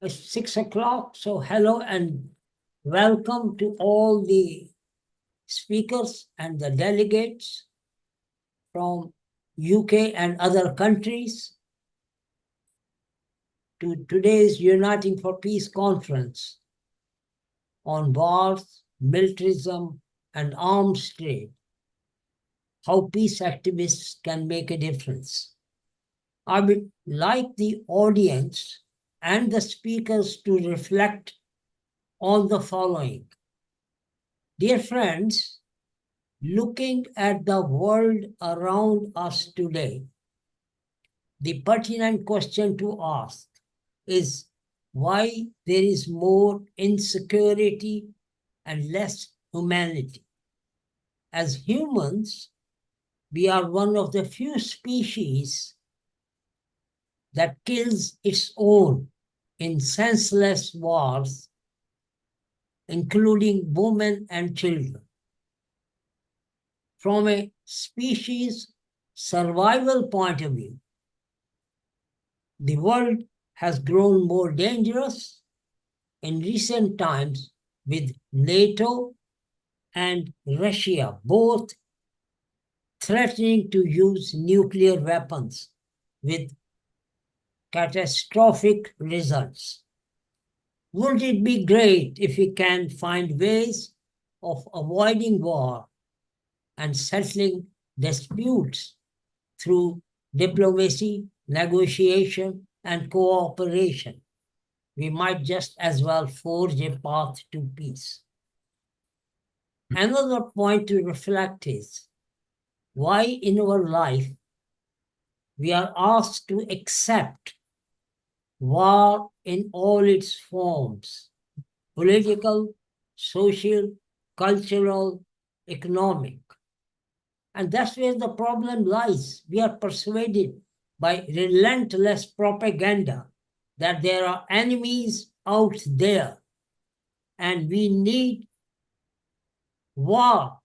It's 6 o'clock, so hello and welcome to all the speakers and the delegates from UK and other countries to today's Uniting for Peace conference on wars, militarism, and arms trade, how peace activists can make a difference. I would like the audience and the speakers to reflect on the following. Dear friends, looking at the world around us today, the pertinent question to ask is why there is more insecurity and less humanity. As humans, we are one of the few species that kills its own in senseless wars, including women and children. From a species survival point of view, the world has grown more dangerous in recent times with NATO and Russia both threatening to use nuclear weapons with catastrophic results. Wouldn't it be great if we can find ways of avoiding war and settling disputes through diplomacy, negotiation, and cooperation? We might just as well forge a path to peace. Another point to reflect is why in our life we are asked to accept war in all its forms: political, social, cultural, economic. And that's where the problem lies. We are persuaded by relentless propaganda that there are enemies out there and we need war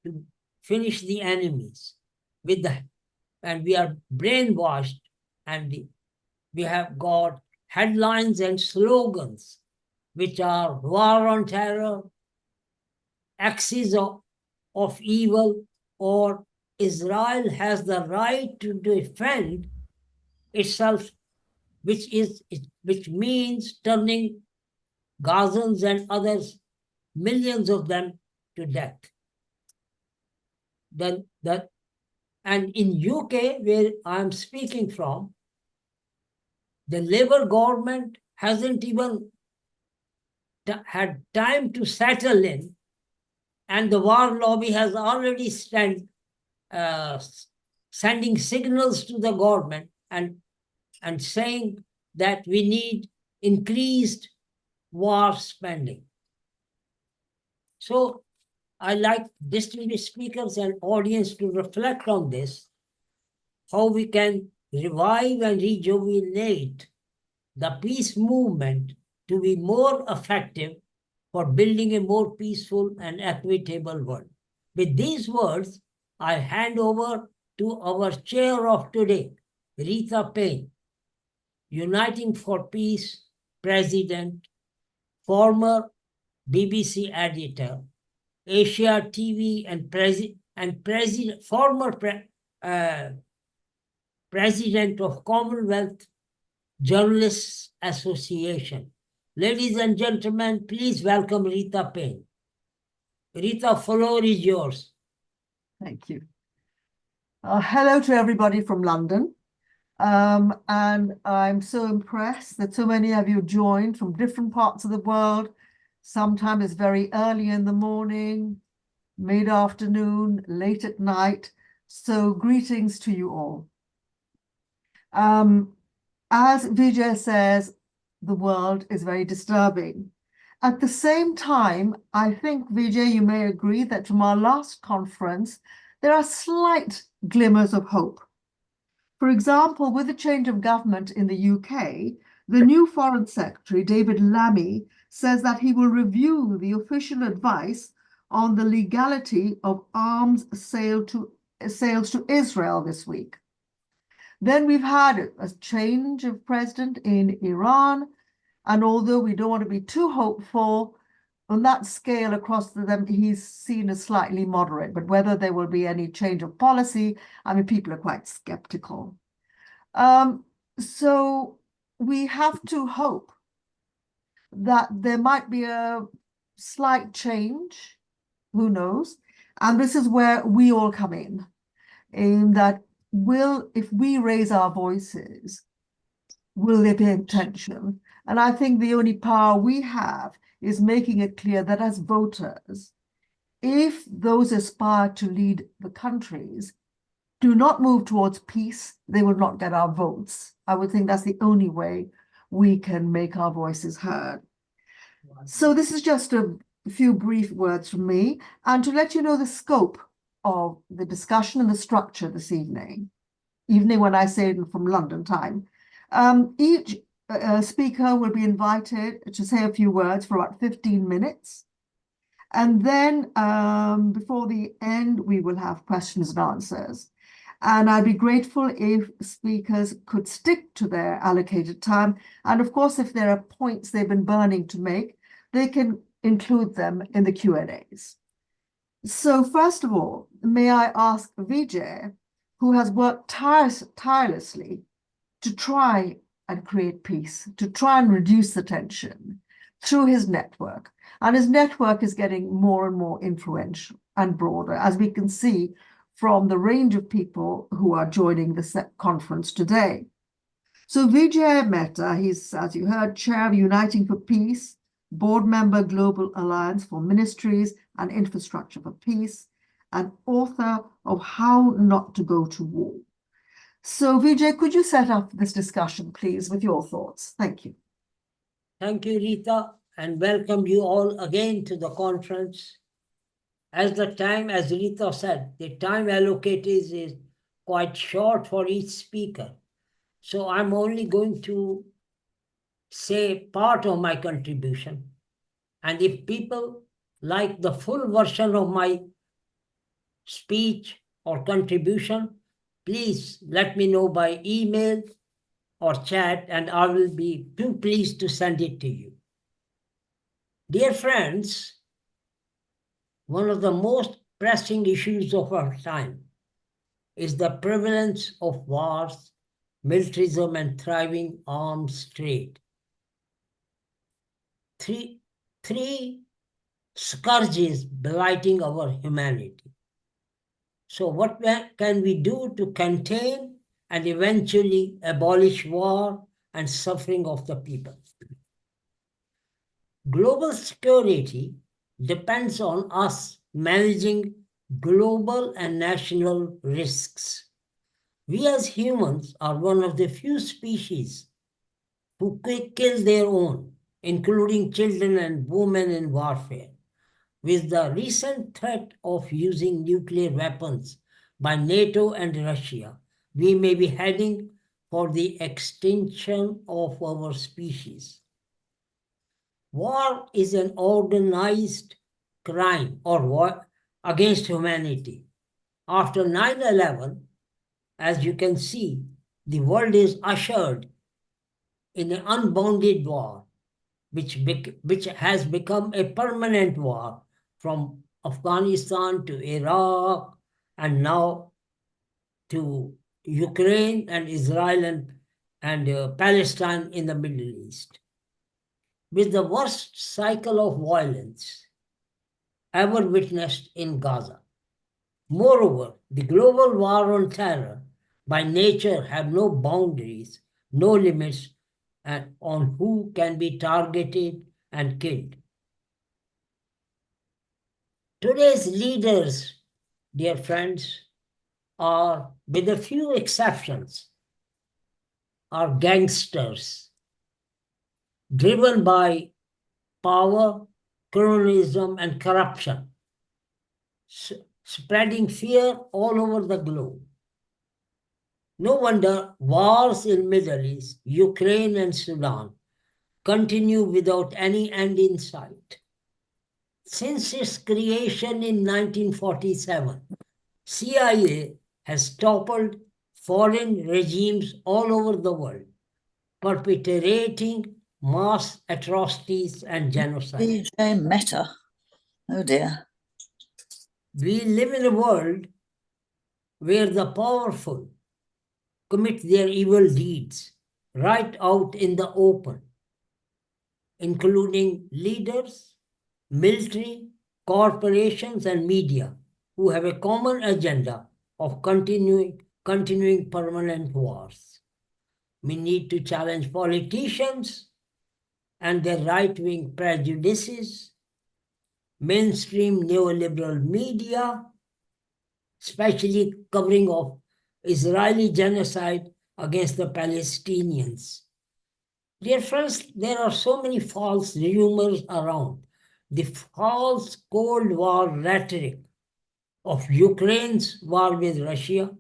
to finish the enemies with the, and we are brainwashed, and we have got headlines and slogans which are war on terror, axis of evil, or Israel has the right to defend itself, which means turning Gazans and others, millions of them, to death. And in UK, where I'm speaking from, the Labour government hasn't even had time to settle in, and the war lobby has already sending signals to the government and saying that we need increased war spending. So I like distinguished speakers and audience to reflect on this, how we can revive and rejuvenate the peace movement to be more effective for building a more peaceful and equitable world. With these words, I hand over to our chair of today, Rita Payne, Uniting for Peace President, former BBC editor, Asia TV and former president of Commonwealth Journalists Association. Ladies and gentlemen, please welcome Rita Payne. Rita, floor is yours. Thank you. Hello to everybody from London. And I'm so impressed that so many of you joined from different parts of the world. Sometimes it's very early in the morning, mid-afternoon, late at night. So greetings to you all. As Vijay says, the world is very disturbing. At the same time, I think, Vijay, you may agree that from our last conference, there are slight glimmers of hope. For example, with the change of government in the UK, the new Foreign Secretary, David Lammy, says that he will review the official advice on the legality of arms sales to Israel this week. Then we've had a change of president in Iran. And although we don't want to be too hopeful, on that scale across them, he's seen as slightly moderate. But whether there will be any change of policy, I mean, people are quite skeptical. So we have to hope that there might be a slight change, who knows? And this is where we all come in that if we raise our voices, will there be attention? And I think the only power we have is making it clear that as voters, if those aspire to lead the countries do not move towards peace, they will not get our votes. I would think that's the only way we can make our voices heard. So this is just a few brief words from me, and to let you know the scope of the discussion and the structure this evening when I say it from London time. Each speaker will be invited to say a few words for about 15 minutes. And then before the end, we will have questions and answers. And I'd be grateful if speakers could stick to their allocated time. And of course, if there are points they've been burning to make, they can include them in the Q&As. So first of all, may I ask Vijay, who has worked tirelessly to try and create peace, to try and reduce the tension through his network. And his network is getting more and more influential and broader, as we can see from the range of people who are joining the conference today. So Vijay Mehta, he's, as you heard, chair of Uniting for Peace, board member, Global Alliance for Ministries and Infrastructure for Peace, and author of How Not to Go to War. So Vijay, could you set up this discussion, please, with your thoughts? Thank you. Thank you, Rita, and welcome you all again to the conference. As Rita said, the time allocated is quite short for each speaker. So I'm only going to say part of my contribution. And if people like the full version of my speech or contribution, please let me know by email or chat, and I will be too pleased to send it to you. Dear friends, one of the most pressing issues of our time is the prevalence of wars, militarism, and thriving arms trade. Three scourges blighting our humanity. So what can we do to contain and eventually abolish war and suffering of the people? Global security depends on us managing global and national risks. We as humans are one of the few species who kill their own, including children and women in warfare. With the recent threat of using nuclear weapons by NATO and Russia, we may be heading for the extinction of our species. War is an organized crime or war against humanity. After 9/11, as you can see, the world is ushered in an unbounded war, which has become a permanent war from Afghanistan to Iraq and now to Ukraine and Israel and Palestine in the Middle East, with the worst cycle of violence ever witnessed in Gaza. Moreover, the global war on terror by nature have no boundaries, no limits on who can be targeted and killed. Today's leaders, dear friends, are, with a few exceptions, are gangsters, driven by power, cronyism, and corruption, spreading fear all over the globe. No wonder wars in Middle East, Ukraine, and Sudan continue without any end in sight. Since its creation in 1947, CIA has toppled foreign regimes all over the world, perpetrating mass atrocities and genocide. Vijay Mehta. Oh dear. We live in a world where the powerful commit their evil deeds right out in the open, including leaders, military, corporations, and media who have a common agenda of continuing permanent wars. We need to challenge politicians and their right-wing prejudices, mainstream neoliberal media, especially covering of Israeli genocide against the Palestinians. Dear friends, there are so many false rumors around. The false Cold War rhetoric of Ukraine's war with Russia,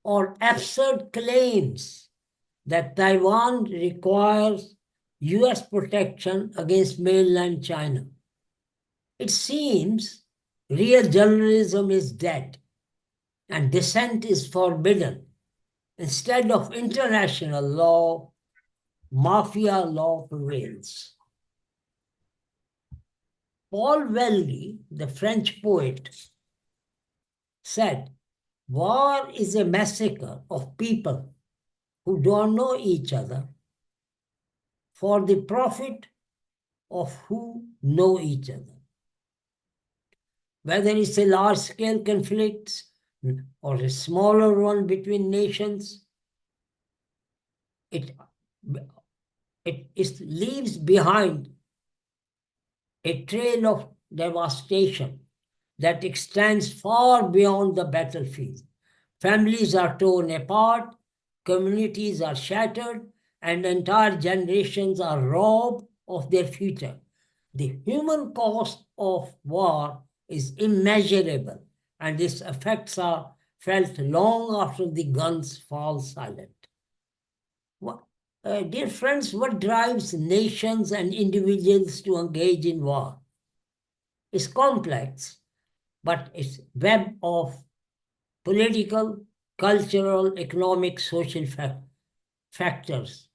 or absurd claims that Taiwan requires US protection against mainland China. It seems real journalism is dead and dissent is forbidden. Instead of international law, mafia law prevails. Paul Valéry, the French poet, said, "War is a massacre of people who don't know each other for the profit of who know each other." Whether it's a large-scale conflict or a smaller one between nations, it leaves behind a trail of devastation that extends far beyond the battlefield. Families are torn apart, communities are shattered, and entire generations are robbed of their future. The human cost of war is immeasurable, and its effects are felt long after the guns fall silent. Dear friends, what drives nations and individuals to engage in war is complex, but it's web of political, cultural, economic, social factors,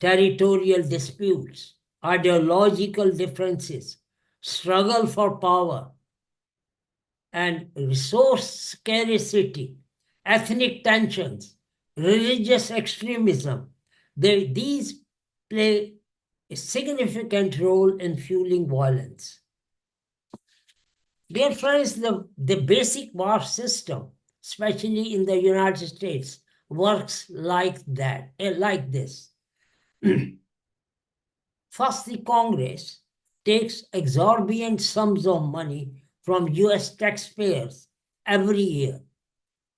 territorial disputes, ideological differences, struggle for power, and resource scarcity, ethnic tensions, religious extremism. These play a significant role in fueling violence. Dear friends, the basic war system, especially in the United States, works like that, like this. First, the Congress takes exorbitant sums of money from US taxpayers every year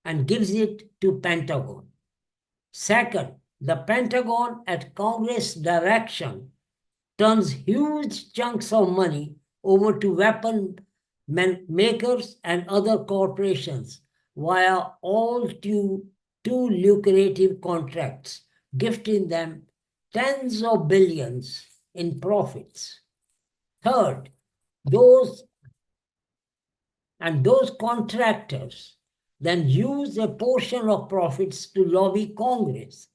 and gives it to Pentagon. Second, the Pentagon at Congress direction turns huge chunks of money over to weapon makers and other corporations via all too lucrative contracts, gifting them tens of billions in profits. Third, those contractors then use a portion of profits to lobby Congress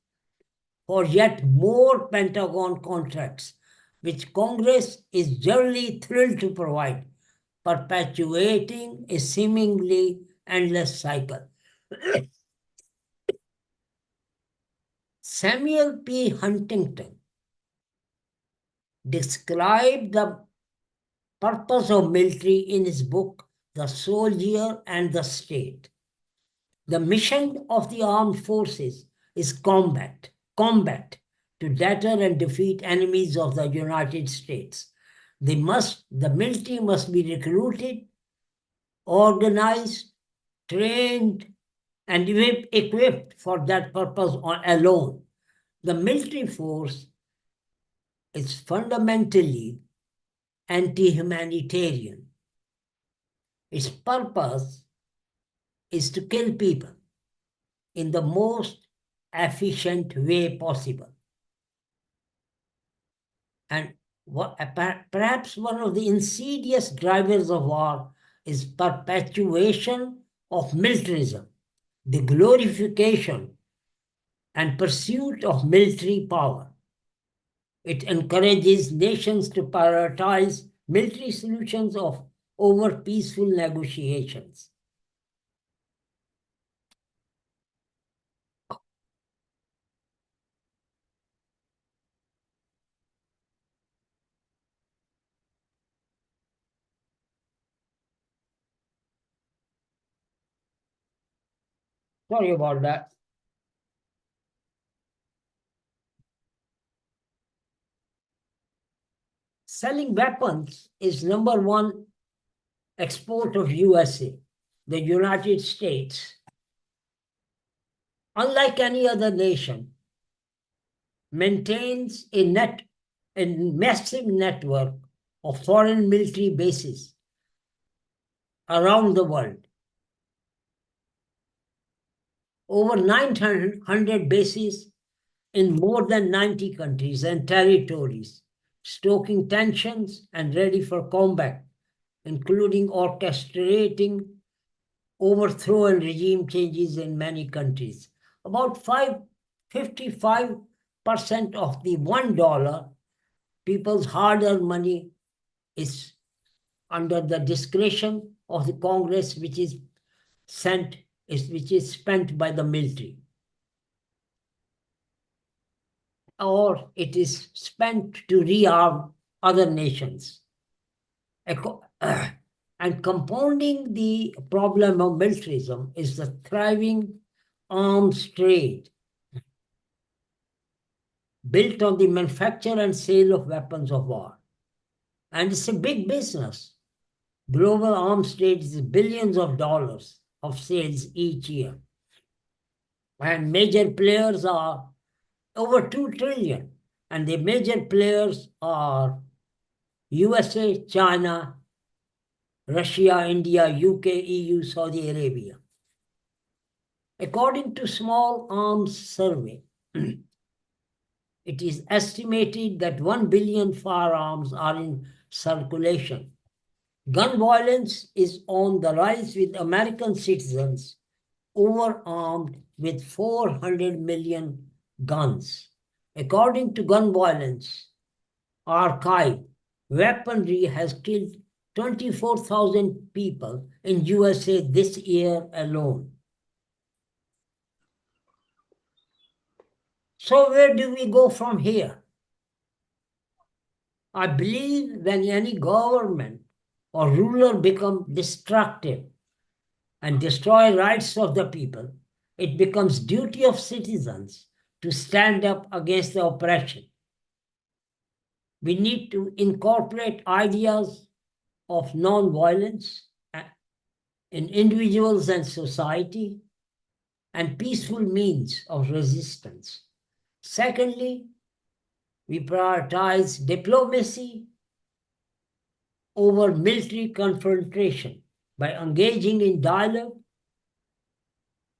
for yet more Pentagon contracts, which Congress is generally thrilled to provide, perpetuating a seemingly endless cycle. Samuel P. Huntington described the purpose of military in his book, The Soldier and the State. The mission of the armed forces is combat to deter and defeat enemies of the United States. The military must be recruited, organized, trained, and equipped for that purpose alone. The military force is fundamentally anti-humanitarian. Its purpose is to kill people in the most efficient way possible. And perhaps one of the insidious drivers of war is perpetuation of militarism, the glorification and pursuit of military power. It encourages nations to prioritize military solutions over peaceful negotiations. Sorry about that. Selling weapons is number one export of USA, the United States. Unlike any other nation, maintains a massive network of foreign military bases around the world. Over 900 bases in more than 90 countries and territories, stoking tensions and ready for combat, including orchestrating overthrow and regime changes in many countries. About 55% of the $1 people's hard-earned money is under the discretion of the Congress, which is spent by the military, or it is spent to rearm other nations. And compounding the problem of militarism is the thriving arms trade, built on the manufacture and sale of weapons of war. And it's a big business. Global arms trade is billions of dollars of sales each year. And major players are over 2 trillion. And the major players are USA, China, Russia, India, UK, EU, Saudi Arabia. According to Small Arms Survey, it is estimated that 1 billion firearms are in circulation. Gun violence is on the rise, with American citizens overarmed with 400 million guns. According to Gun Violence Archive, weaponry has killed 24,000 people in USA this year alone. So where do we go from here? I believe when any government or ruler become destructive and destroy rights of the people, it becomes duty of citizens to stand up against the oppression. We need to incorporate ideas of non-violence in individuals and society, and peaceful means of resistance. Secondly, we prioritize diplomacy over military confrontation. By engaging in dialogue,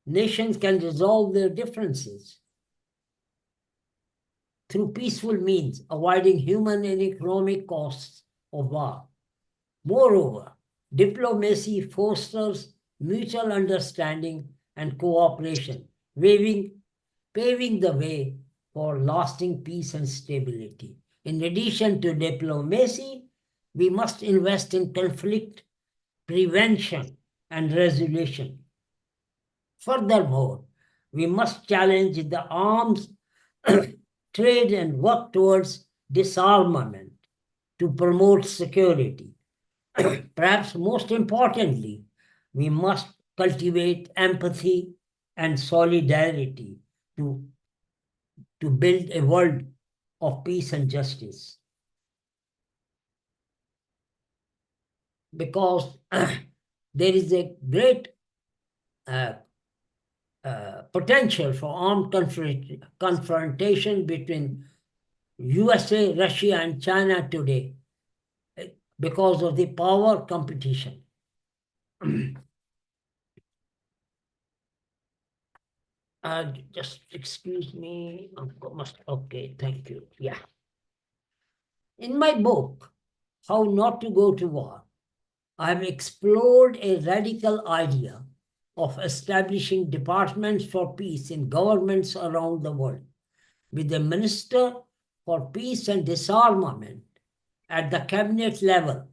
nations can resolve their differences through peaceful means, avoiding human and economic costs of war. Moreover, diplomacy fosters mutual understanding and cooperation, paving the way for lasting peace and stability. In addition to diplomacy, we must invest in conflict prevention and resolution. Furthermore, we must challenge the arms trade and work towards disarmament to promote security. Perhaps most importantly, we must cultivate empathy and solidarity to build a world of peace and justice. Because there is a great potential for armed confrontation between USA, Russia, and China today because of the power competition. Just excuse me. Okay, thank you. Yeah. In my book, How Not to Go to War, I have explored a radical idea of establishing departments for peace in governments around the world, with the Minister for Peace and Disarmament at the cabinet level,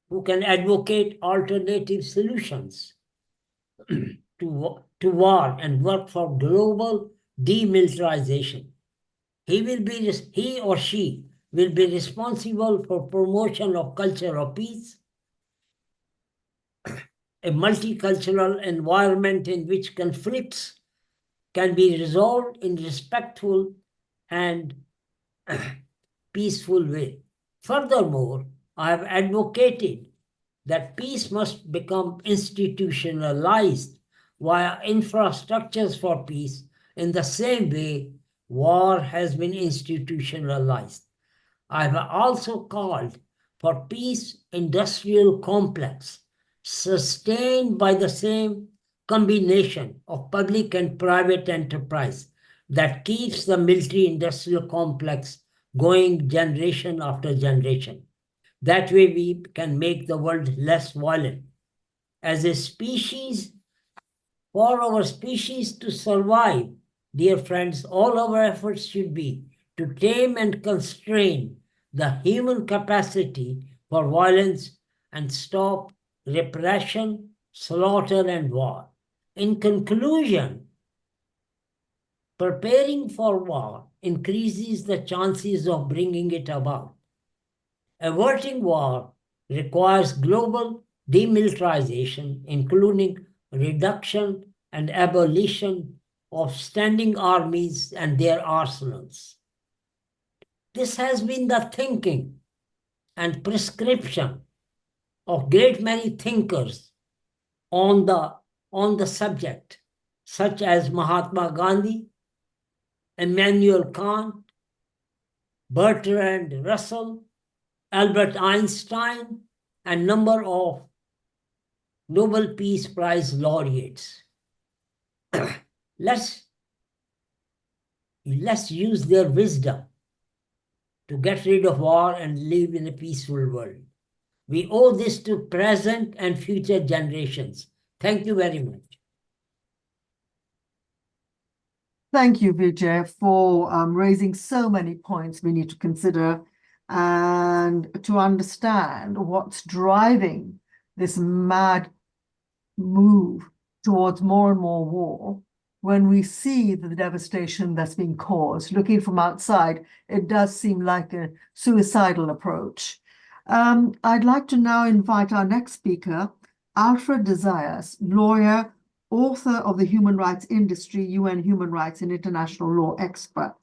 who can advocate alternative solutions to war and work for global demilitarization. He or she will be responsible for promotion of culture of peace, a multicultural environment in which conflicts can be resolved in respectful and peaceful way. Furthermore, I have advocated that peace must become institutionalized via infrastructures for peace in the same way war has been institutionalized. I have also called for peace industrial complex sustained by the same combination of public and private enterprise that keeps the military industrial complex going generation after generation. That way we can make the world less violent. As a species, for our species to survive, dear friends, all our efforts should be to tame and constrain the human capacity for violence and stop repression, slaughter, and war. In conclusion, preparing for war increases the chances of bringing it about. Averting war requires global demilitarization, including reduction and abolition of standing armies and their arsenals. This has been the thinking and prescription of great many thinkers on the subject, such as Mahatma Gandhi, Immanuel Kant, Bertrand Russell, Albert Einstein, and number of Nobel Peace Prize laureates. Let's use their wisdom to get rid of war and live in a peaceful world. We owe this to present and future generations. Thank you very much. Thank you, Vijay, for raising so many points we need to consider and to understand what's driving this mad move towards more and more war. When we see the devastation that's being caused, looking from outside, it does seem like a suicidal approach. I'd like to now invite our next speaker, Alfred de Zayas, lawyer, author of The Human Rights Industry, UN Human Rights and International Law expert.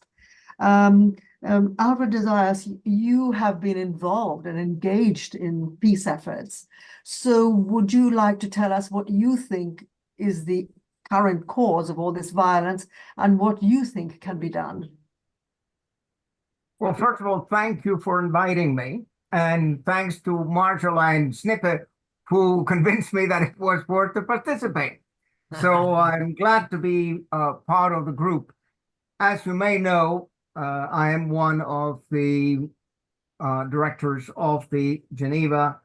Alfred de Zayas, you have been involved and engaged in peace efforts. So would you like to tell us what you think is the current cause of all this violence and what you think can be done? Well, first of all, thank you for inviting me. And thanks to Marjolaine Snippet, who convinced me that it was worth to participate. So I'm glad to be part of the group. As you may know, I am one of the directors of the Geneva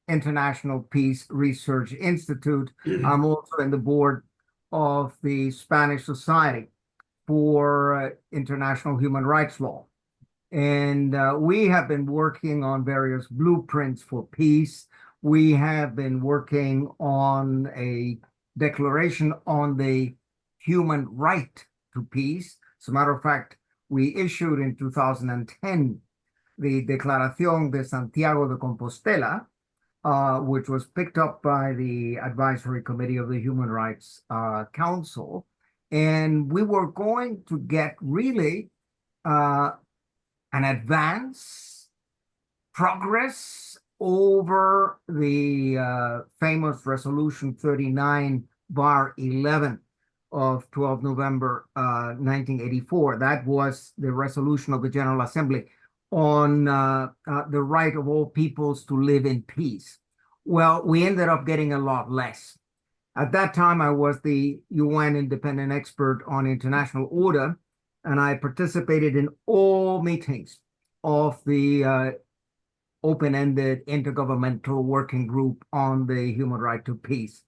International Peace Research Institute. I'm also in the board of the Spanish Society for International Human Rights Law. And we have been working on various blueprints for peace. We have been working on a declaration on the human right to peace. As a matter of fact, we issued in 2010 the Declaración de Santiago de Compostela, which was picked up by the Advisory Committee of the Human Rights Council. And we were going to get really an advance, progress over the famous Resolution 39/11 of 12 November 1984. That was the resolution of the General Assembly on the right of all peoples to live in peace. Well, we ended up getting a lot less. At that time, I was the UN independent expert on international order, and I participated in all meetings of the open-ended intergovernmental working group on the human right to peace.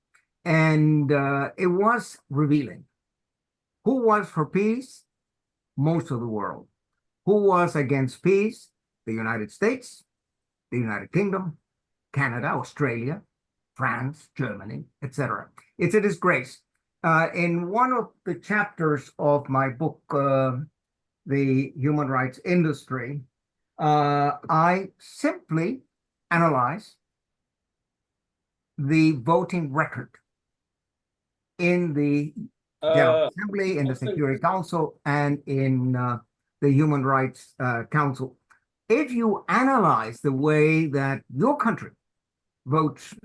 And it was revealing. Who was for peace? Most of the world. Who was against peace? The United States, the United Kingdom, Canada, Australia, France, Germany, etc. It's a disgrace. In one of the chapters of my book, The Human Rights Industry, I simply analyze the voting record in the General Assembly, in the Security Council, and in the Human Rights Council. If you analyze the way that your country votes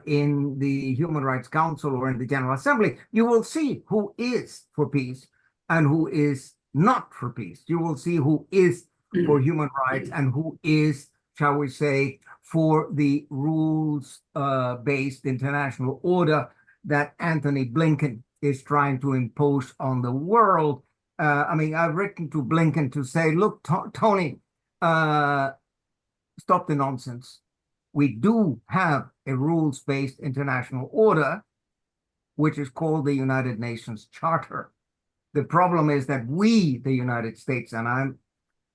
in the Human Rights Council or in the General Assembly, you will see who is for peace and who is not for peace. You will see who is for human rights and who is, shall we say, for the rules-based international order that Anthony Blinken is trying to impose on the world. I mean, I've written to Blinken to say, look, Tony, stop the nonsense. We do have a rules-based international order, which is called the United Nations Charter. The problem is that we, the United States, and I'm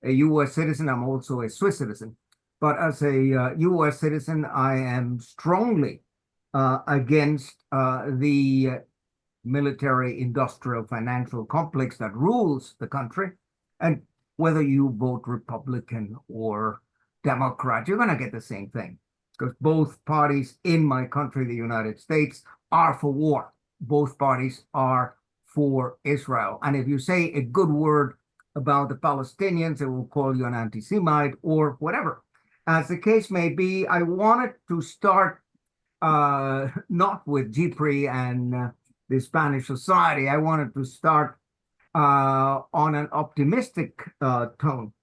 a US citizen, I'm also a Swiss citizen, but as a US citizen, I am strongly against the military, industrial, financial complex that rules the country. And whether you vote Republican or Democrat, you're going to get the same thing, because both parties in my country, the United States, are for war. Both parties are for Israel. And if you say a good word about the Palestinians, they will call you an anti-Semite or whatever. As the case may be, I wanted to start not with GPRI and the Spanish Society. I wanted to start on an optimistic tone.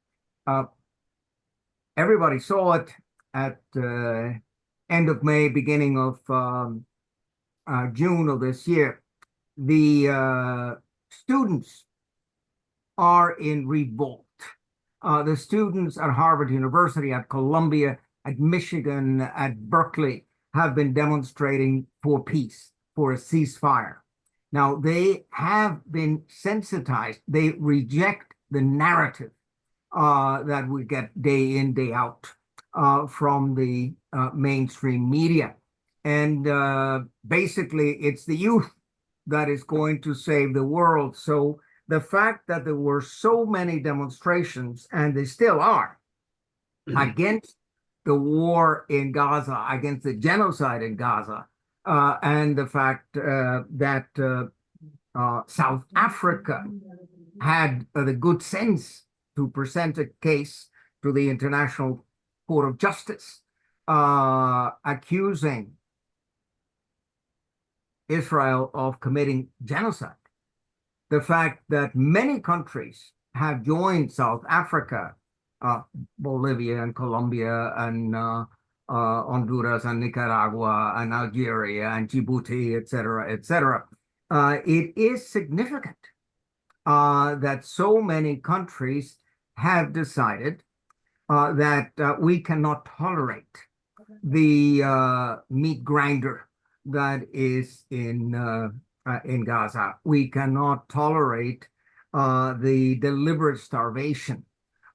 Everybody saw it at end of May, beginning of June of this year. The students are in revolt. The students at Harvard University, at Columbia, at Michigan, at Berkeley have been demonstrating for peace, for a ceasefire. Now, they have been sensitized. They reject the narrative that we get day in, day out from the mainstream media. And basically, it's the youth that is going to save the world. So the fact that there were so many demonstrations, and they still are, against the war in Gaza, against the genocide in Gaza, and the fact that South Africa had the good sense to present a case to the International Court of Justice accusing Israel of committing genocide. The fact that many countries have joined South Africa, Bolivia and Colombia and Honduras and Nicaragua and Algeria and Djibouti, et cetera, it is significant that so many countries have decided that we cannot tolerate the meat grinder that is in Gaza. We cannot tolerate the deliberate starvation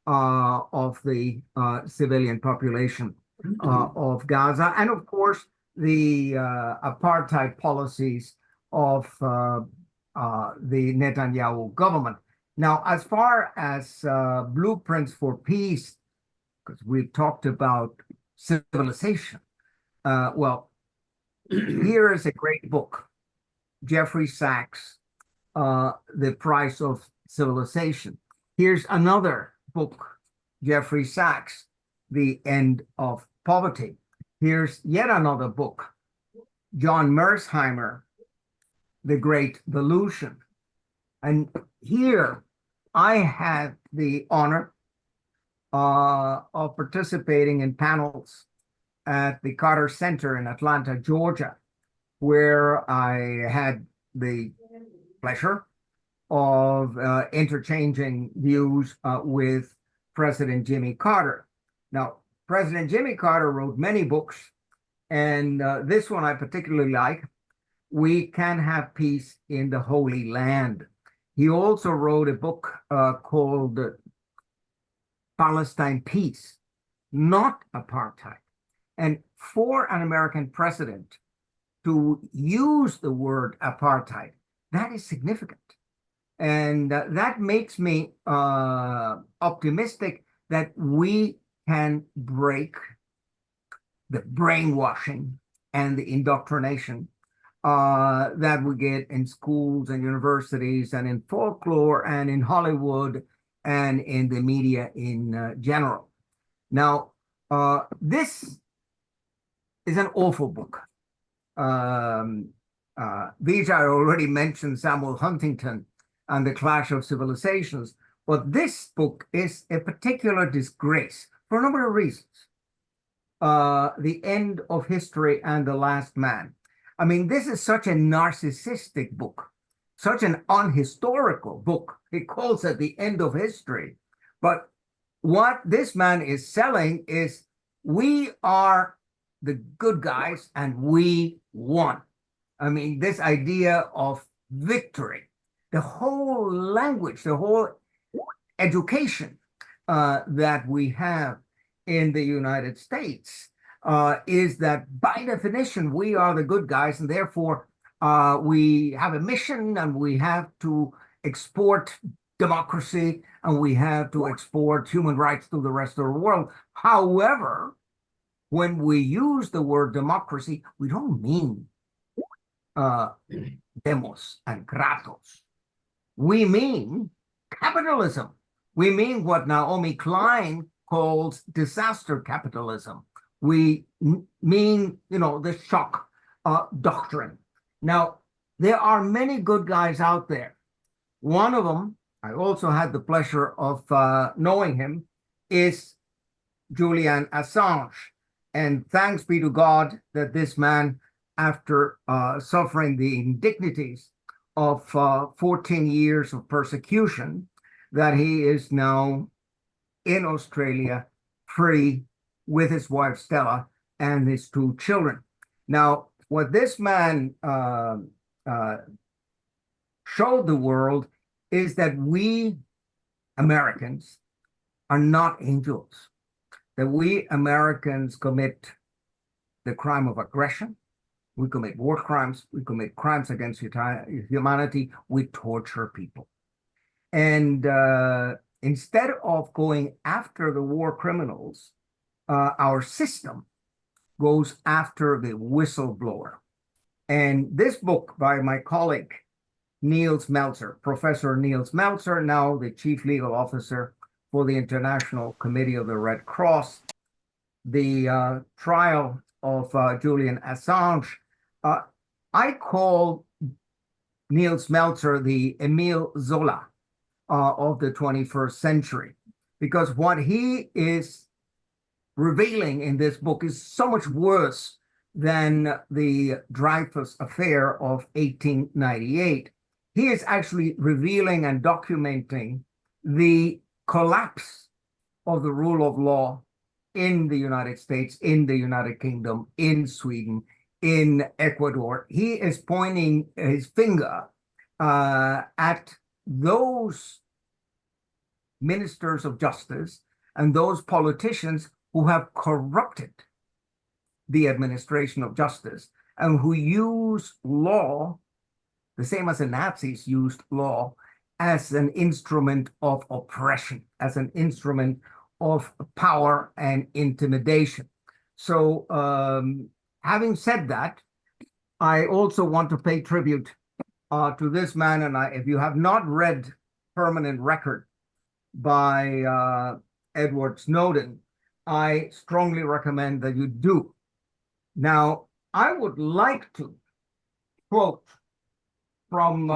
of the civilian population of Gaza, and of course the apartheid policies of the Netanyahu government. Now, as far as blueprints for peace, because we've talked about civilization, well, here is a great book, Jeffrey Sachs, The Price of Civilization. Here's another book, Jeffrey Sachs, The End of Poverty. Here's yet another book, John Mersheimer, The Great Delusion. And here I had the honor of participating in panels at the Carter Center in Atlanta, Georgia, where I had the pleasure of interchanging views with President Jimmy Carter. Now, President Jimmy Carter wrote many books, and this one I particularly like, we can have peace in the Holy Land. He also wrote a book called Palestine Peace, Not Apartheid. And for an American president to use the word apartheid, that is significant. And that makes me optimistic that we can break the brainwashing and the indoctrination that we get in schools and universities and in folklore and in Hollywood and in the media in general. Now, this is an awful book. Vijay already mentioned Samuel Huntington and the Clash of Civilizations, but this book is a particular disgrace for a number of reasons. The End of History and the Last Man. I mean, this is such a narcissistic book, such an unhistorical book. He calls it The End of History. But what this man is selling is we are the good guys and we won. I mean, this idea of victory, the whole language, the whole education that we have in the United States is that by definition, we are the good guys, and therefore we have a mission and we have to export democracy and we have to export human rights to the rest of the world. However, when we use the word democracy, we don't mean demos and kratos. We mean capitalism. We mean what Naomi Klein calls disaster capitalism. We mean, the shock doctrine. Now, there are many good guys out there. One of them, I also had the pleasure of knowing him, is Julian Assange. And thanks be to God that this man, after suffering the indignities of 14 years of persecution, that he is now in Australia, free, with his wife Stella and his 2 children. Now, what this man showed the world is that we Americans are not angels, that we Americans commit the crime of aggression, we commit war crimes, we commit crimes against humanity, we torture people. And instead of going after the war criminals, our system goes after the whistleblower. And this book by my colleague, Niels Meltzer, Professor Niels Meltzer, now the Chief Legal Officer for the International Committee of the Red Cross, the trial of Julian Assange, I call Niels Meltzer the Emile Zola of the 21st century, because what he is revealing in this book is so much worse than the Dreyfus affair of 1898. He is actually revealing and documenting the collapse of the rule of law in the United States, in the United Kingdom, in Sweden, in Ecuador. He is pointing his finger at those ministers of justice and those politicians who have corrupted the administration of justice and who use law, the same as the Nazis used law, as an instrument of oppression, as an instrument of power and intimidation. So having said that, I also want to pay tribute to this man. And if you have not read Permanent Record by Edward Snowden, I strongly recommend that you do. Now, I would like to quote from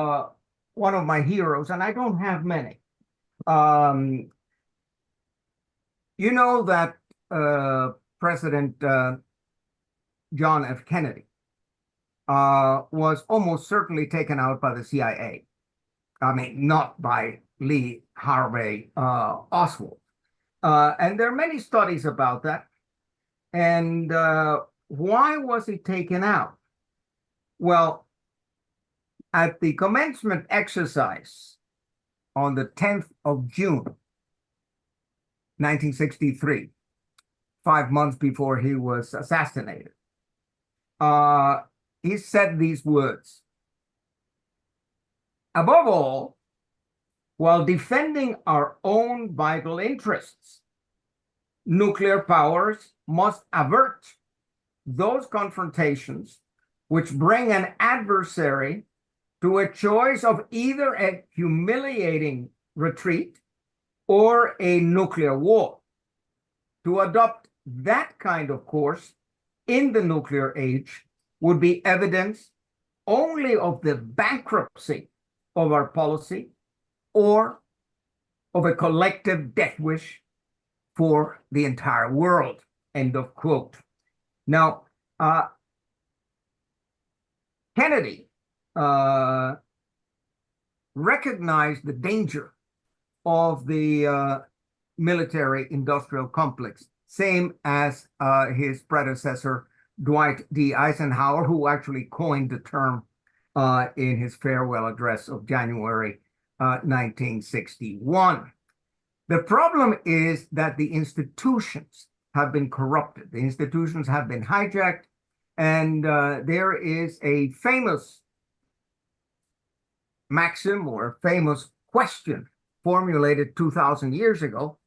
one of my heroes, and I don't have many. You know that President John F. Kennedy was almost certainly taken out by the CIA. I mean, not by Lee Harvey Oswald. And there are many studies about that. And why was he taken out? Well, at the commencement exercise on the 10th of June, 1963, 5 months before he was assassinated, he said these words: above all, while defending our own vital interests, nuclear powers must avert those confrontations which bring an adversary to a choice of either a humiliating retreat or a nuclear war. To adopt that kind of course in the nuclear age would be evidence only of the bankruptcy of our policy or of a collective death wish for the entire world, end of quote. Now, Kennedy recognized the danger of the military industrial complex, same as his predecessor, Dwight D. Eisenhower, who actually coined the term in his farewell address of January 1961. The problem is that the institutions have been corrupted. The institutions have been hijacked, and there is a famous maxim or famous question formulated 2,000 years ago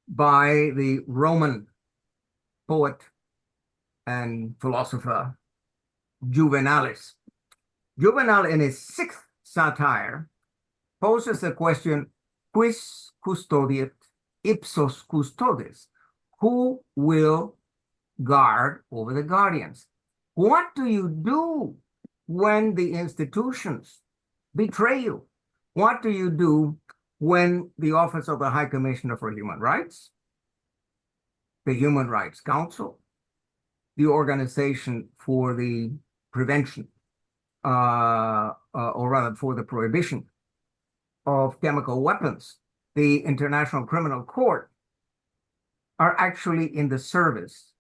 by the Roman poet and philosopher Juvenalis. Juvenal, in his sixth satire, poses the question, quis custodiet ipsos custodes? Who will guard over the guardians? What do you do when the institutions betray you? What do you do when the Office of the High Commissioner for Human Rights, the Human Rights Council, the Organization for the Prevention, or rather for the Prohibition of Chemical Weapons, the International Criminal Court, are actually in the service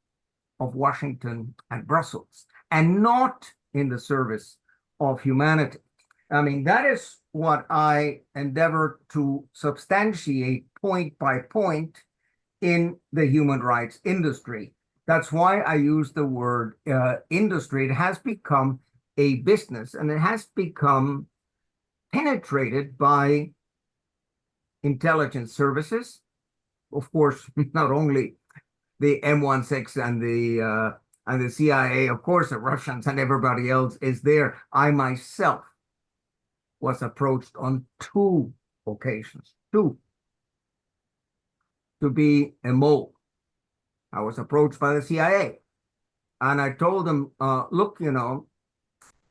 of Washington and Brussels, and not in the service of humanity? I mean, that is what I endeavor to substantiate point by point in the human rights industry. That's why I use the word industry. It has become a business, and it has become penetrated by intelligence services. Of course, not only the M16 and the CIA, of course, the Russians and everybody else is there. I myself was approached on 2 occasions, to be a mole. I was approached by the CIA, and I told them, look,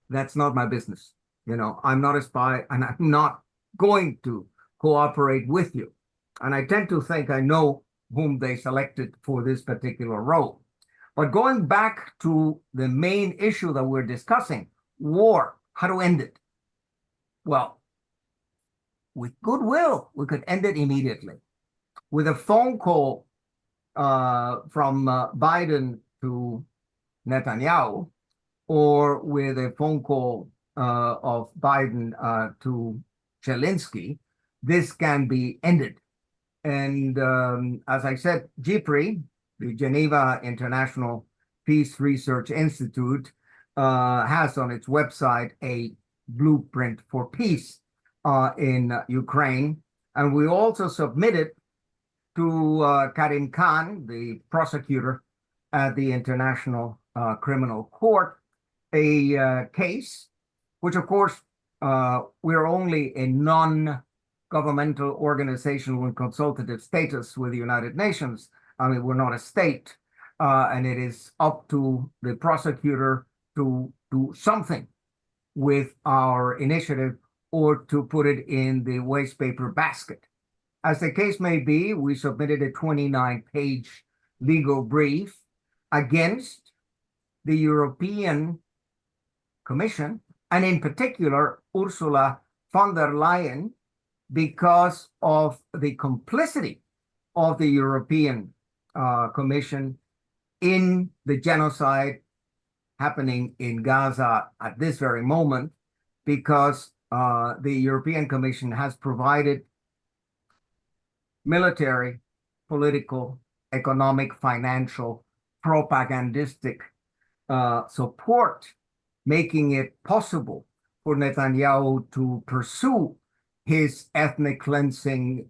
that's not my business. I'm not a spy, and I'm not going to cooperate with you. And I tend to think I know whom they selected for this particular role. But going back to the main issue that we're discussing, war, how to end it? Well, with goodwill, we could end it immediately. With a phone call from Biden to Netanyahu, or with a phone call of Biden to Zelensky, this can be ended. And as I said, GIPRI, the Geneva International Peace Research Institute, has on its website a blueprint for peace in Ukraine. And we also submitted to Karim Khan, the prosecutor at the International Criminal Court, a case, which of course, we're only a non-governmental organization with consultative status with the United Nations. I mean, we're not a state, and it is up to the prosecutor to do something with our initiative or to put it in the waste paper basket. As the case may be, we submitted a 29-page legal brief against the European Commission, and in particular, Ursula von der Leyen, because of the complicity of the European Commission in the genocide happening in Gaza at this very moment, because the European Commission has provided military, political, economic, financial, propagandistic support, making it possible for Netanyahu to pursue his ethnic cleansing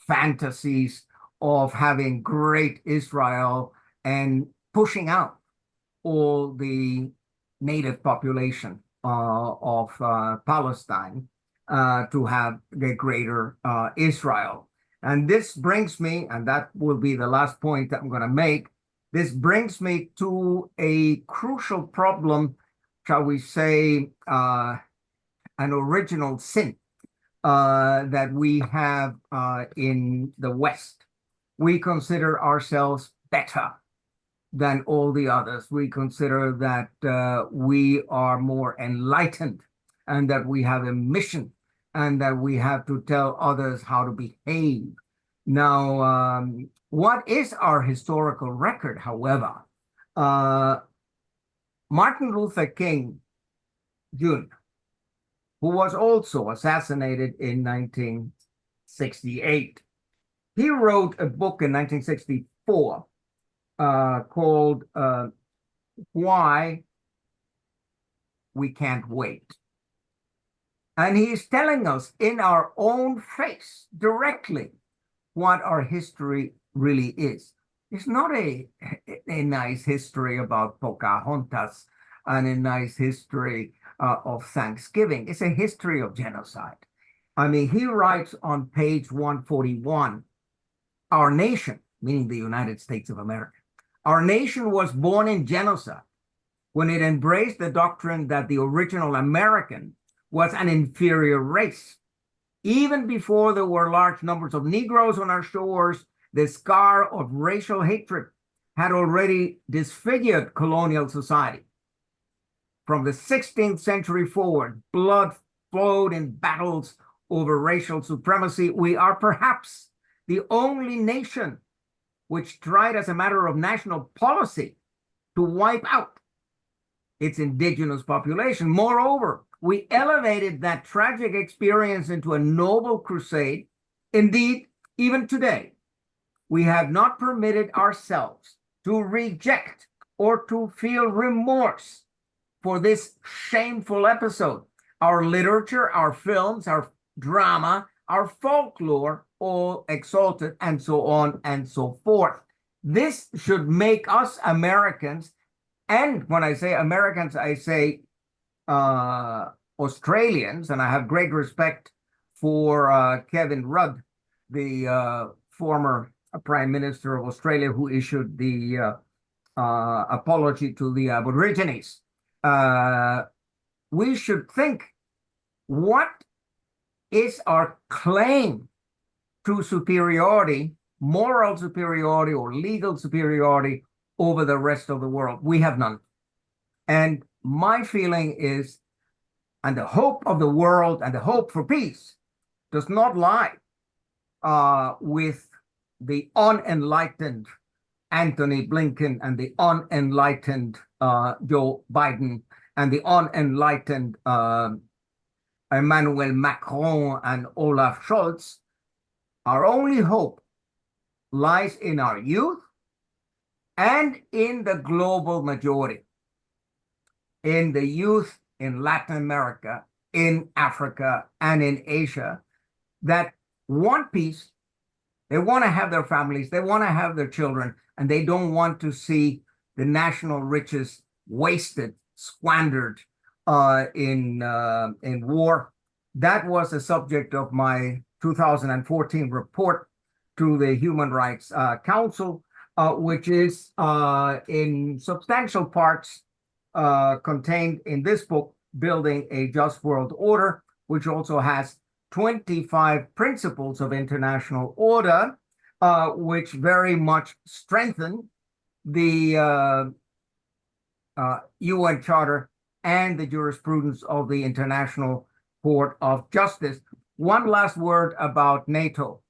fantasies of having great Israel and pushing out all the native population of Palestine to have the greater Israel. And this brings me, and that will be the last point that I'm going to make, this brings me to a crucial problem, shall we say, an original sin that we have in the West. We consider ourselves better than all the others. We consider that we are more enlightened and that we have a mission and that we have to tell others how to behave. Now, what is our historical record, however? Martin Luther King Jr., who was also assassinated in 1968, he wrote a book in 1964 called Why We Can't Wait. And he's telling us in our own face directly what our history really is. It's not a nice history about Pocahontas and a nice history of Thanksgiving. It's a history of genocide. I mean, he writes on page 141, our nation, meaning the United States of America, our nation was born in genocide when it embraced the doctrine that the original American was an inferior race. Even before there were large numbers of Negroes on our shores, the scar of racial hatred had already disfigured colonial society. From the 16th century forward, blood flowed in battles over racial supremacy. We are perhaps the only nation which tried as a matter of national policy to wipe out its indigenous population. Moreover, we elevated that tragic experience into a noble crusade. Indeed, even today, we have not permitted ourselves to reject or to feel remorse for this shameful episode. Our literature, our films, our drama, our folklore, all exalted, and so on and so forth. This should make us Americans, and when I say Americans, I say Australians, and I have great respect for Kevin Rudd, the former Prime Minister of Australia, who issued the apology to the Aborigines. We should think, what is our claim to superiority, moral superiority or legal superiority over the rest of the world? We have none. And my feeling is, and the hope of the world and the hope for peace does not lie with the unenlightened Anthony Blinken and the unenlightened Joe Biden and the unenlightened Emmanuel Macron and Olaf Scholz. Our only hope lies in our youth and in the global majority, in the youth in Latin America, in Africa, and in Asia, that want peace. They want to have their families, they want to have their children, and they don't want to see the national riches wasted, squandered in war. That was the subject of my 2014 report to the Human Rights Council, which is in substantial parts contained in this book, Building a Just World Order, which also has 25 principles of international order, which very much strengthen the UN Charter and the jurisprudence of the International Court of Justice. One last word about NATO.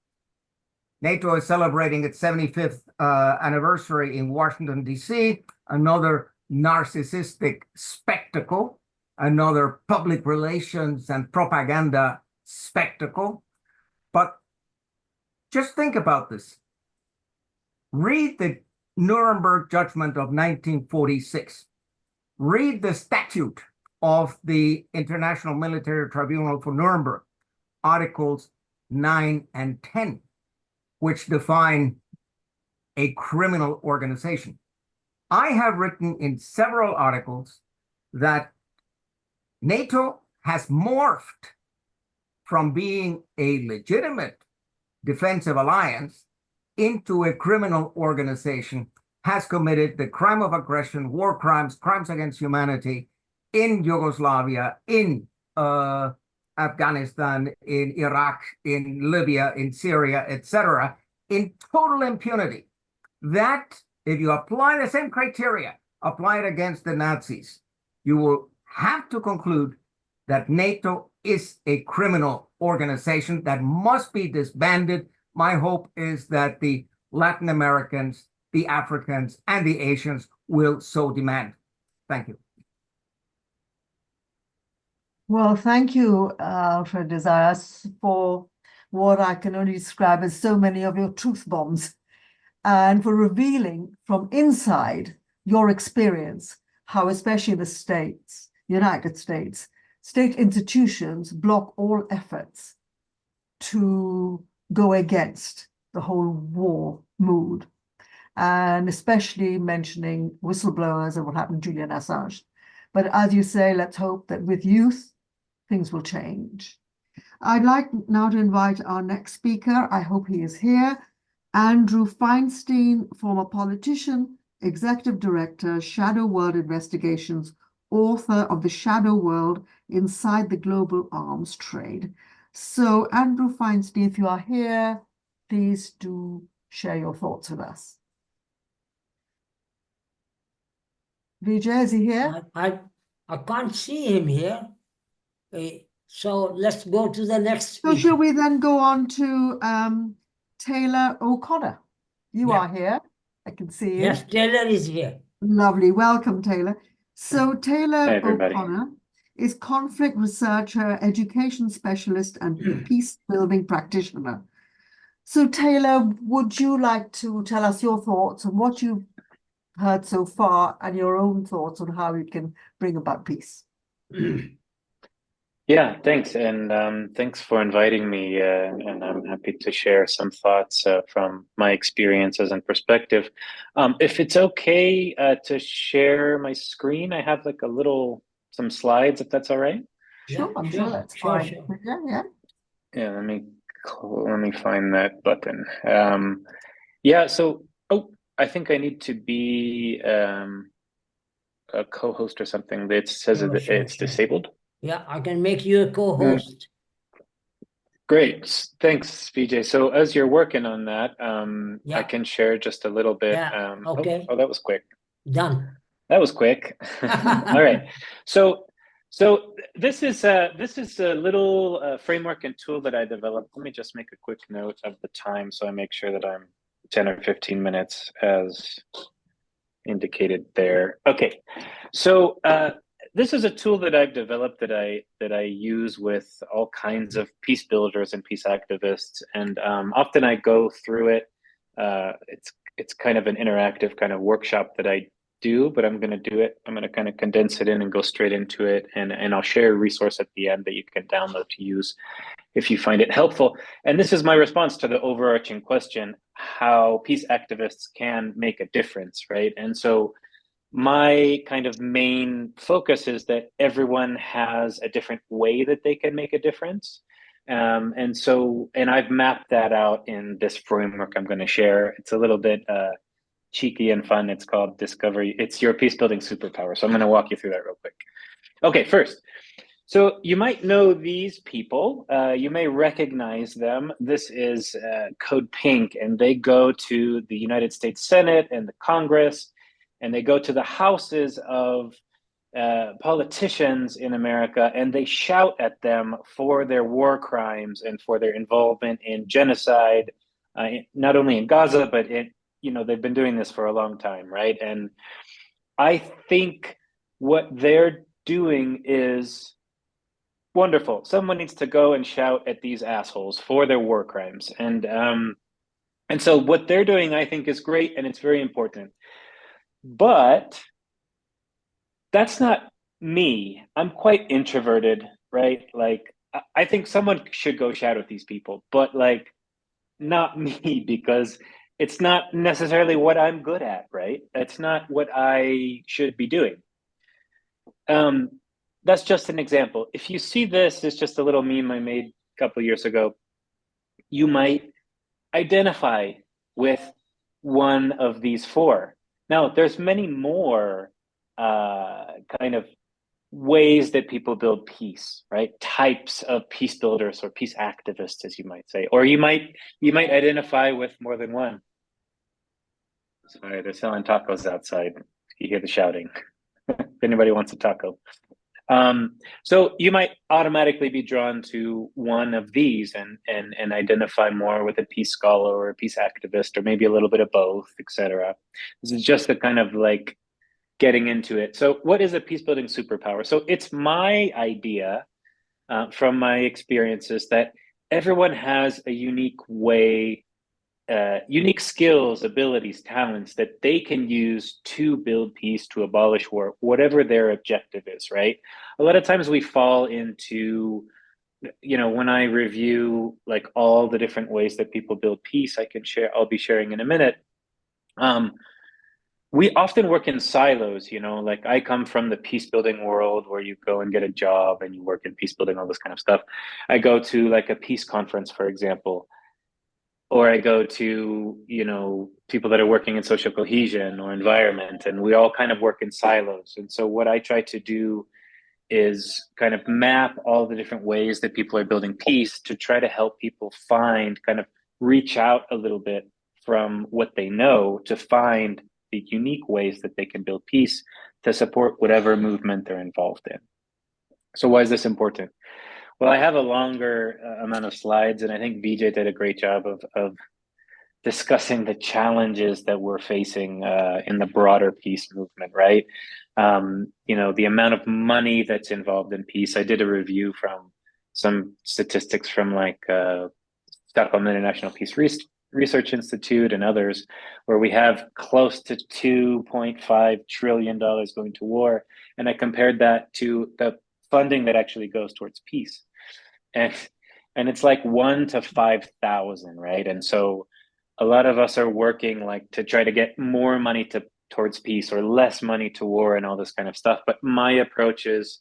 NATO is celebrating its 75th anniversary in Washington, D.C., another narcissistic spectacle another public relations and propaganda spectacle. But just think about this. Read the Nuremberg judgment of 1946. Read the statute of the International Military Tribunal for Nuremberg, Articles 9 and 10, which define a criminal organization. I have written in several articles that NATO has morphed from being a legitimate defensive alliance into a criminal organization, has committed the crime of aggression, war crimes, crimes against humanity in Yugoslavia, in Afghanistan, in Iraq, in Libya, in Syria, etc., in total impunity. That, if you apply the same criteria, apply it against the Nazis, you will have to conclude that NATO is a criminal organization that must be disbanded. My hope is that the Latin Americans, the Africans, and the Asians will so demand. Thank you. Well, thank you, Alfred de Zayas, for what I can only describe as so many of your truth bombs, and for revealing from inside your experience how, especially the States, United States, state institutions block all efforts to go against the whole war mood, and especially mentioning whistleblowers and what happened to Julian Assange. But as you say, let's hope that with youth, things will change. I'd like now to invite our next speaker. I hope he is here. Andrew Feinstein, former politician, executive director, Shadow World Investigations, author of The Shadow World Inside the Global Arms Trade. So, Andrew Feinstein, if you are here, please do share your thoughts with us. Vijay, is he here? I can't see him here. So let's go to the next So speaker. shall we then go on to Taylor O'Connor? You Yeah. are here. I can see you. Yes, Taylor is here. Lovely. Welcome, Taylor. So Hi, Taylor everybody. O'Connor is conflict researcher, education specialist, and peace building practitioner. So Taylor, would you like to tell us your thoughts on what you've heard so far and your own thoughts on how you can bring about peace? Yeah, thanks. And thanks for inviting me. And I'm happy to share some thoughts from my experiences and perspective. If it's okay to share my screen, I have like some slides, if that's all right. Sure, I'm sure that's fine. Sure. Yeah. Yeah, let me find that button. Yeah, so, I think I need to be a co-host or something. It says Sure, it's sure. disabled. Yeah, I can make you a co-host. Great. Thanks, Vijay. So as you're working on that, Yeah. I can share just a little bit. Yeah, okay. Oh, that was quick. Done. That was quick. All right. So this is a little framework and tool that I developed. Let me just make a quick note of the time so I make sure that I'm 10 or 15 minutes as indicated there. Okay. So this is a tool that I've developed that I use with all kinds of peace builders and peace activists, and often I go through it. It's kind of an interactive kind of workshop that I do, but I'm going to do it. I'm going to kind of condense it in and go straight into it, and I'll share a resource at the end that you can download to use if you find it helpful. And this is my response to the overarching question: how peace activists can make a difference, right? And so my kind of main focus is that everyone has a different way that they can make a difference. And I've mapped that out in this framework I'm going to share. It's a little bit cheeky and fun. It's called Discovery. It's your peace building superpower. So I'm going to walk you through that real quick. Okay, first. So you might know these people. You may recognize them. This is Code Pink, and they go to the United States Senate and the Congress, and they go to the houses of politicians in America, and they shout at them for their war crimes and for their involvement in genocide, not only in Gaza, but they've been doing this for a long time, right? And I think what they're doing is wonderful. Someone needs to go and shout at these assholes for their war crimes. And so what they're doing, I think, is great, and it's very important. But that's not me. I'm quite introverted, right? Like, I think someone should go shout at these people, but like, not me, because it's not necessarily what I'm good at, right? That's not what I should be doing. That's just an example. If you see this, it's just a little meme I made a couple years ago. You might identify with one of these four. Now, there's many more kind of ways that people build peace, right? Types of peace builders or peace activists, as you might say, or you might identify with more than one. Sorry, they're selling tacos outside. You hear the shouting. If anybody wants a taco. So you might automatically be drawn to one of these and identify more with a peace scholar or a peace activist, or maybe a little bit of both, etc. This is just a kind of like getting into it. So what is a peace building superpower? So it's my idea from my experiences that everyone has a unique way, unique skills, abilities, talents that they can use to build peace, to abolish war, whatever their objective is, right? A lot of times we fall into, when I review like all the different ways that people build peace, I'll be sharing in a minute. We often work in silos, like I come from the peace building world where you go and get a job and you work in peace building, all this kind of stuff. I go to like a peace conference, for example, or I go to, people that are working in social cohesion or environment, and we all kind of work in silos. And so what I try to do is kind of map all the different ways that people are building peace to try to help people reach out a little bit from what they know to find the unique ways that they can build peace to support whatever movement they're involved in. So why is this important? Well, I have a longer amount of slides, and I think Vijay did a great job of discussing the challenges that we're facing in the broader peace movement, right? The amount of money that's involved in peace. I did a review from some statistics from like Stockholm International Peace Research Institute and others, where we have close to $2.5 trillion going to war. And I compared that to the funding that actually goes towards peace. And it's like 1 to 5,000, right? And so a lot of us are working like to try to get more money towards peace or less money to war and all this kind of stuff. But my approach is,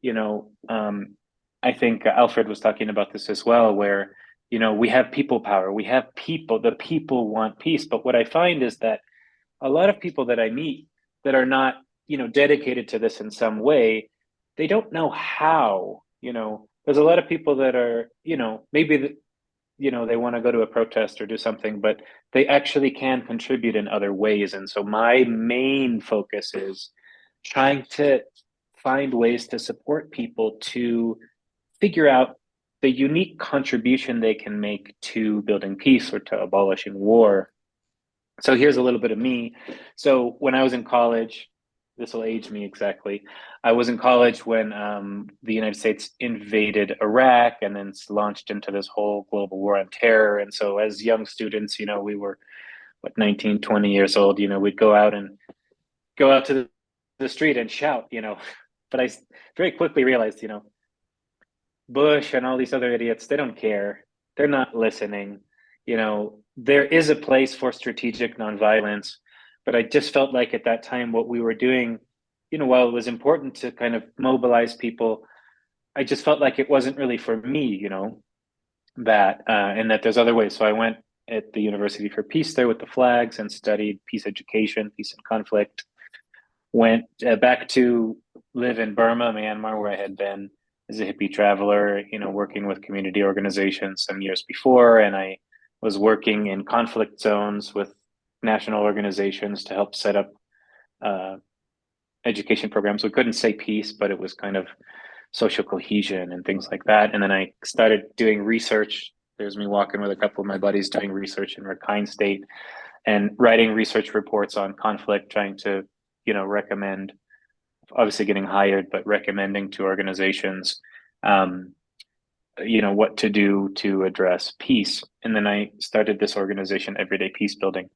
I think Alfred was talking about this as well, where, we have people power, we have people, the people want peace. But what I find is that a lot of people that I meet that are not, dedicated to this in some way, they don't know how, there's a lot of people that are, maybe, they want to go to a protest or do something, but they actually can contribute in other ways. And so my main focus is trying to find ways to support people to figure out the unique contribution they can make to building peace or to abolishing war. So here's a little bit of me. So when I was in college, this will age me exactly. I was in college when the United States invaded Iraq and then launched into this whole global war on terror. And so as young students, we were 19, 20 years old, we'd go out to the street and shout, but I very quickly realized, Bush and all these other idiots, they don't care. They're not listening. There is a place for strategic nonviolence, but I just felt like at that time what we were doing, while it was important to kind of mobilize people, I just felt like it wasn't really for me, and that there's other ways. So I went at the University for Peace there with the flags and studied peace education, peace and conflict. Went back to live in Burma, Myanmar, where I had been as a hippie traveler, working with community organizations some years before. And I was working in conflict zones with national organizations to help set up education programs. We couldn't say peace, but it was kind of social cohesion and things like that. And then I started doing research. There's me walking with a couple of my buddies doing research in Rakhine State and writing research reports on conflict, trying to, recommend obviously getting hired, but recommending to organizations, what to do to address peace. And then I started this organization, Everyday Peace Building.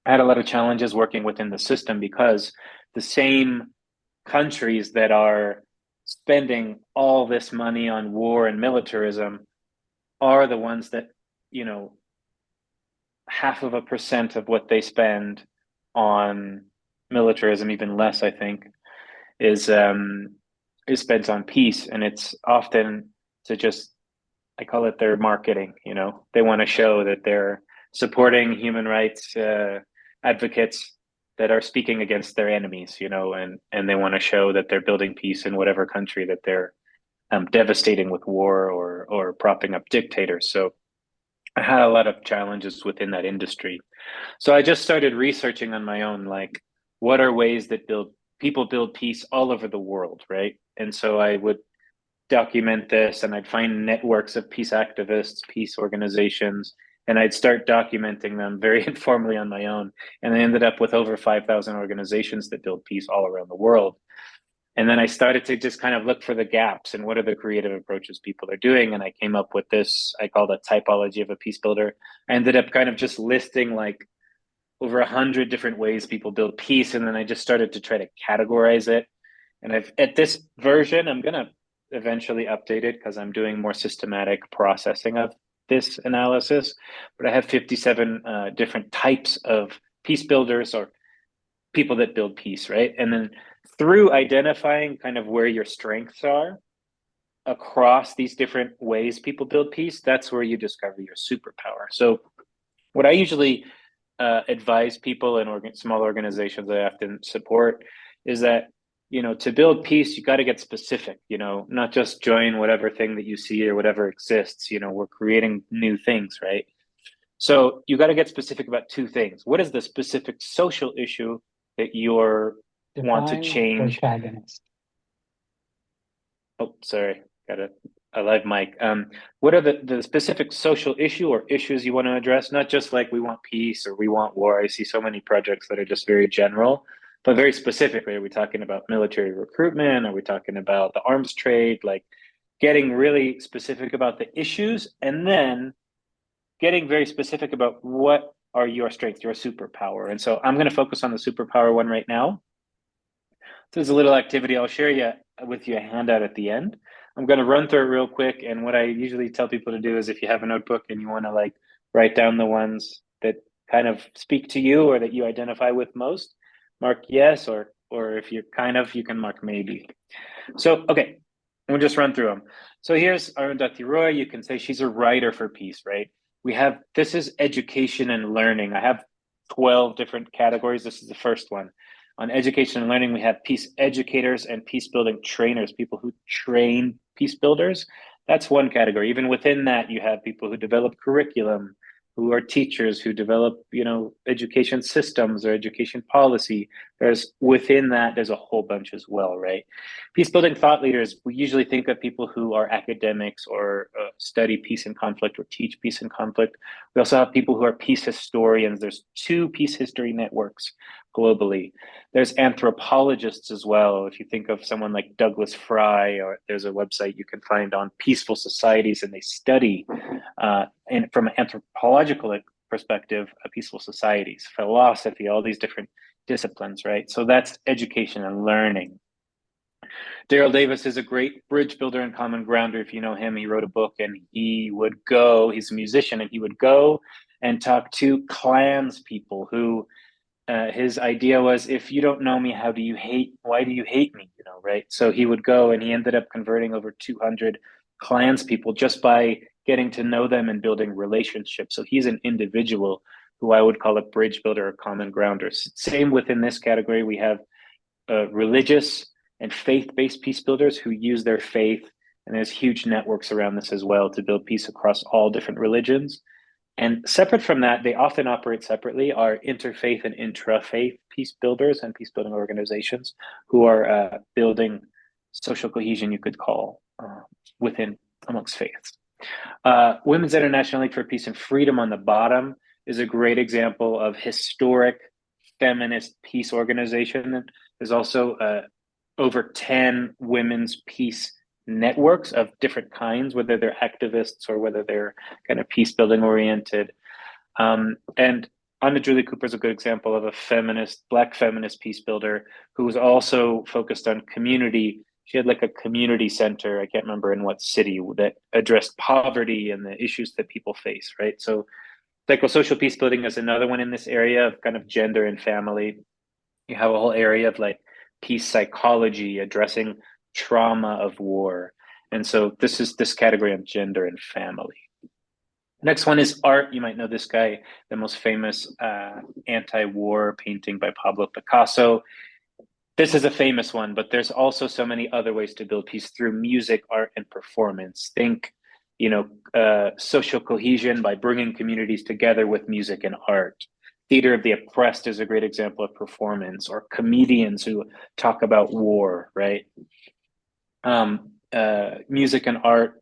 I had a lot of challenges working within the system because the same countries that are spending all this money on war and militarism are the ones that, 0.5% of what they spend on militarism, even less, I think, is spent on peace. And it's often to just, I call it their marketing. They want to show that they're supporting human rights advocates that are speaking against their enemies, and they want to show that they're building peace in whatever country that they're devastating with war or propping up dictators. So I had a lot of challenges within that industry. So I just started researching on my own, like, what are ways that people build peace all over the world, right? And so I would document this, and I'd find networks of peace activists, peace organizations, and I'd start documenting them very informally on my own. And I ended up with over 5,000 organizations that build peace all around the world. And then I started to just kind of look for the gaps and what are the creative approaches people are doing. And I came up with this, I call it typology of a peace builder. I ended up kind of just listing like over 100 different ways people build peace. And then I just started to try to categorize it. And at this version, I'm going to eventually update it because I'm doing more systematic processing of this analysis. But I have 57 different types of peace builders or people that build peace, right? And then through identifying kind of where your strengths are across these different ways people build peace, that's where you discover your superpower. So what I usually advise people in small organizations I often support is that, to build peace, you got to get specific, not just join whatever thing that you see or whatever exists. We're creating new things, right? So you got to get specific about two things. What is the specific social issue that you're want to change? Protagonist. Oh, sorry, got a live mic. What are the specific social issue or issues you want to address? Not just like we want peace or we want war. I see so many projects that are just very general, but very specifically, are we talking about military recruitment? Are we talking about the arms trade? Like getting really specific about the issues and then getting very specific about what are your strengths, your superpower. And so I'm going to focus on the superpower one right now. So there's a little activity. I'll share with you a handout at the end. I'm going to run through it real quick. And what I usually tell people to do is if you have a notebook and you want to like write down the ones that kind of speak to you or that you identify with most, mark yes, or if you can mark maybe. So, okay, we'll just run through them. So here's Arundhati Roy. You can say she's a writer for peace, right? This is education and learning. I have 12 different categories. This is the first one. On education and learning, we have peace educators and peace building trainers, people who train peace builders. That's one category. Even within that, you have people who develop curriculum, who are teachers, who develop, education systems or education policy. Within that, there's a whole bunch as well, right? Peace building thought leaders, we usually think of people who are academics or study peace and conflict or teach peace and conflict. We also have people who are peace historians. There's 2 peace history networks globally. There's anthropologists as well. If you think of someone like Douglas Fry, or there's a website you can find on peaceful societies, and they study and from an anthropological perspective, peaceful societies, philosophy, all these different disciplines, right? So that's education and learning. Daryl Davis is a great bridge builder and common grounder. If you know him, he wrote a book and he's a musician, and he would go and talk to clans people who his idea was, if you don't know me, why do you hate me? Right? So he would go and he ended up converting over 200 clans people just by getting to know them and building relationships. So he's an individual who I would call a bridge builder or common grounder. Same within this category, we have religious and faith-based peace builders who use their faith, and there's huge networks around this as well to build peace across all different religions. And separate from that, they often operate separately, are interfaith and intra-faith peace builders and peace building organizations who are building social cohesion, you could call, amongst faiths. Women's International League for Peace and Freedom on the bottom is a great example of historic feminist peace organization. There's also over 10 women's peace networks of different kinds, whether they're activists or whether they're kind of peace building oriented. And Anna Julie Cooper is a good example of a feminist, Black feminist peace builder who was also focused on community. She had like a community center, I can't remember in what city, that addressed poverty and the issues that people face, right? So psychosocial peace building is another one in this area of kind of gender and family. You have a whole area of like peace psychology addressing trauma of war. And so this is this category of gender and family. Next one is art. You might know this guy, the most famous anti-war painting by Pablo Picasso. This is a famous one, but there's also so many other ways to build peace through music, art, and performance. Think, social cohesion by bringing communities together with music and art. Theater of the Oppressed is a great example of performance, or comedians who talk about war, right? Music and art,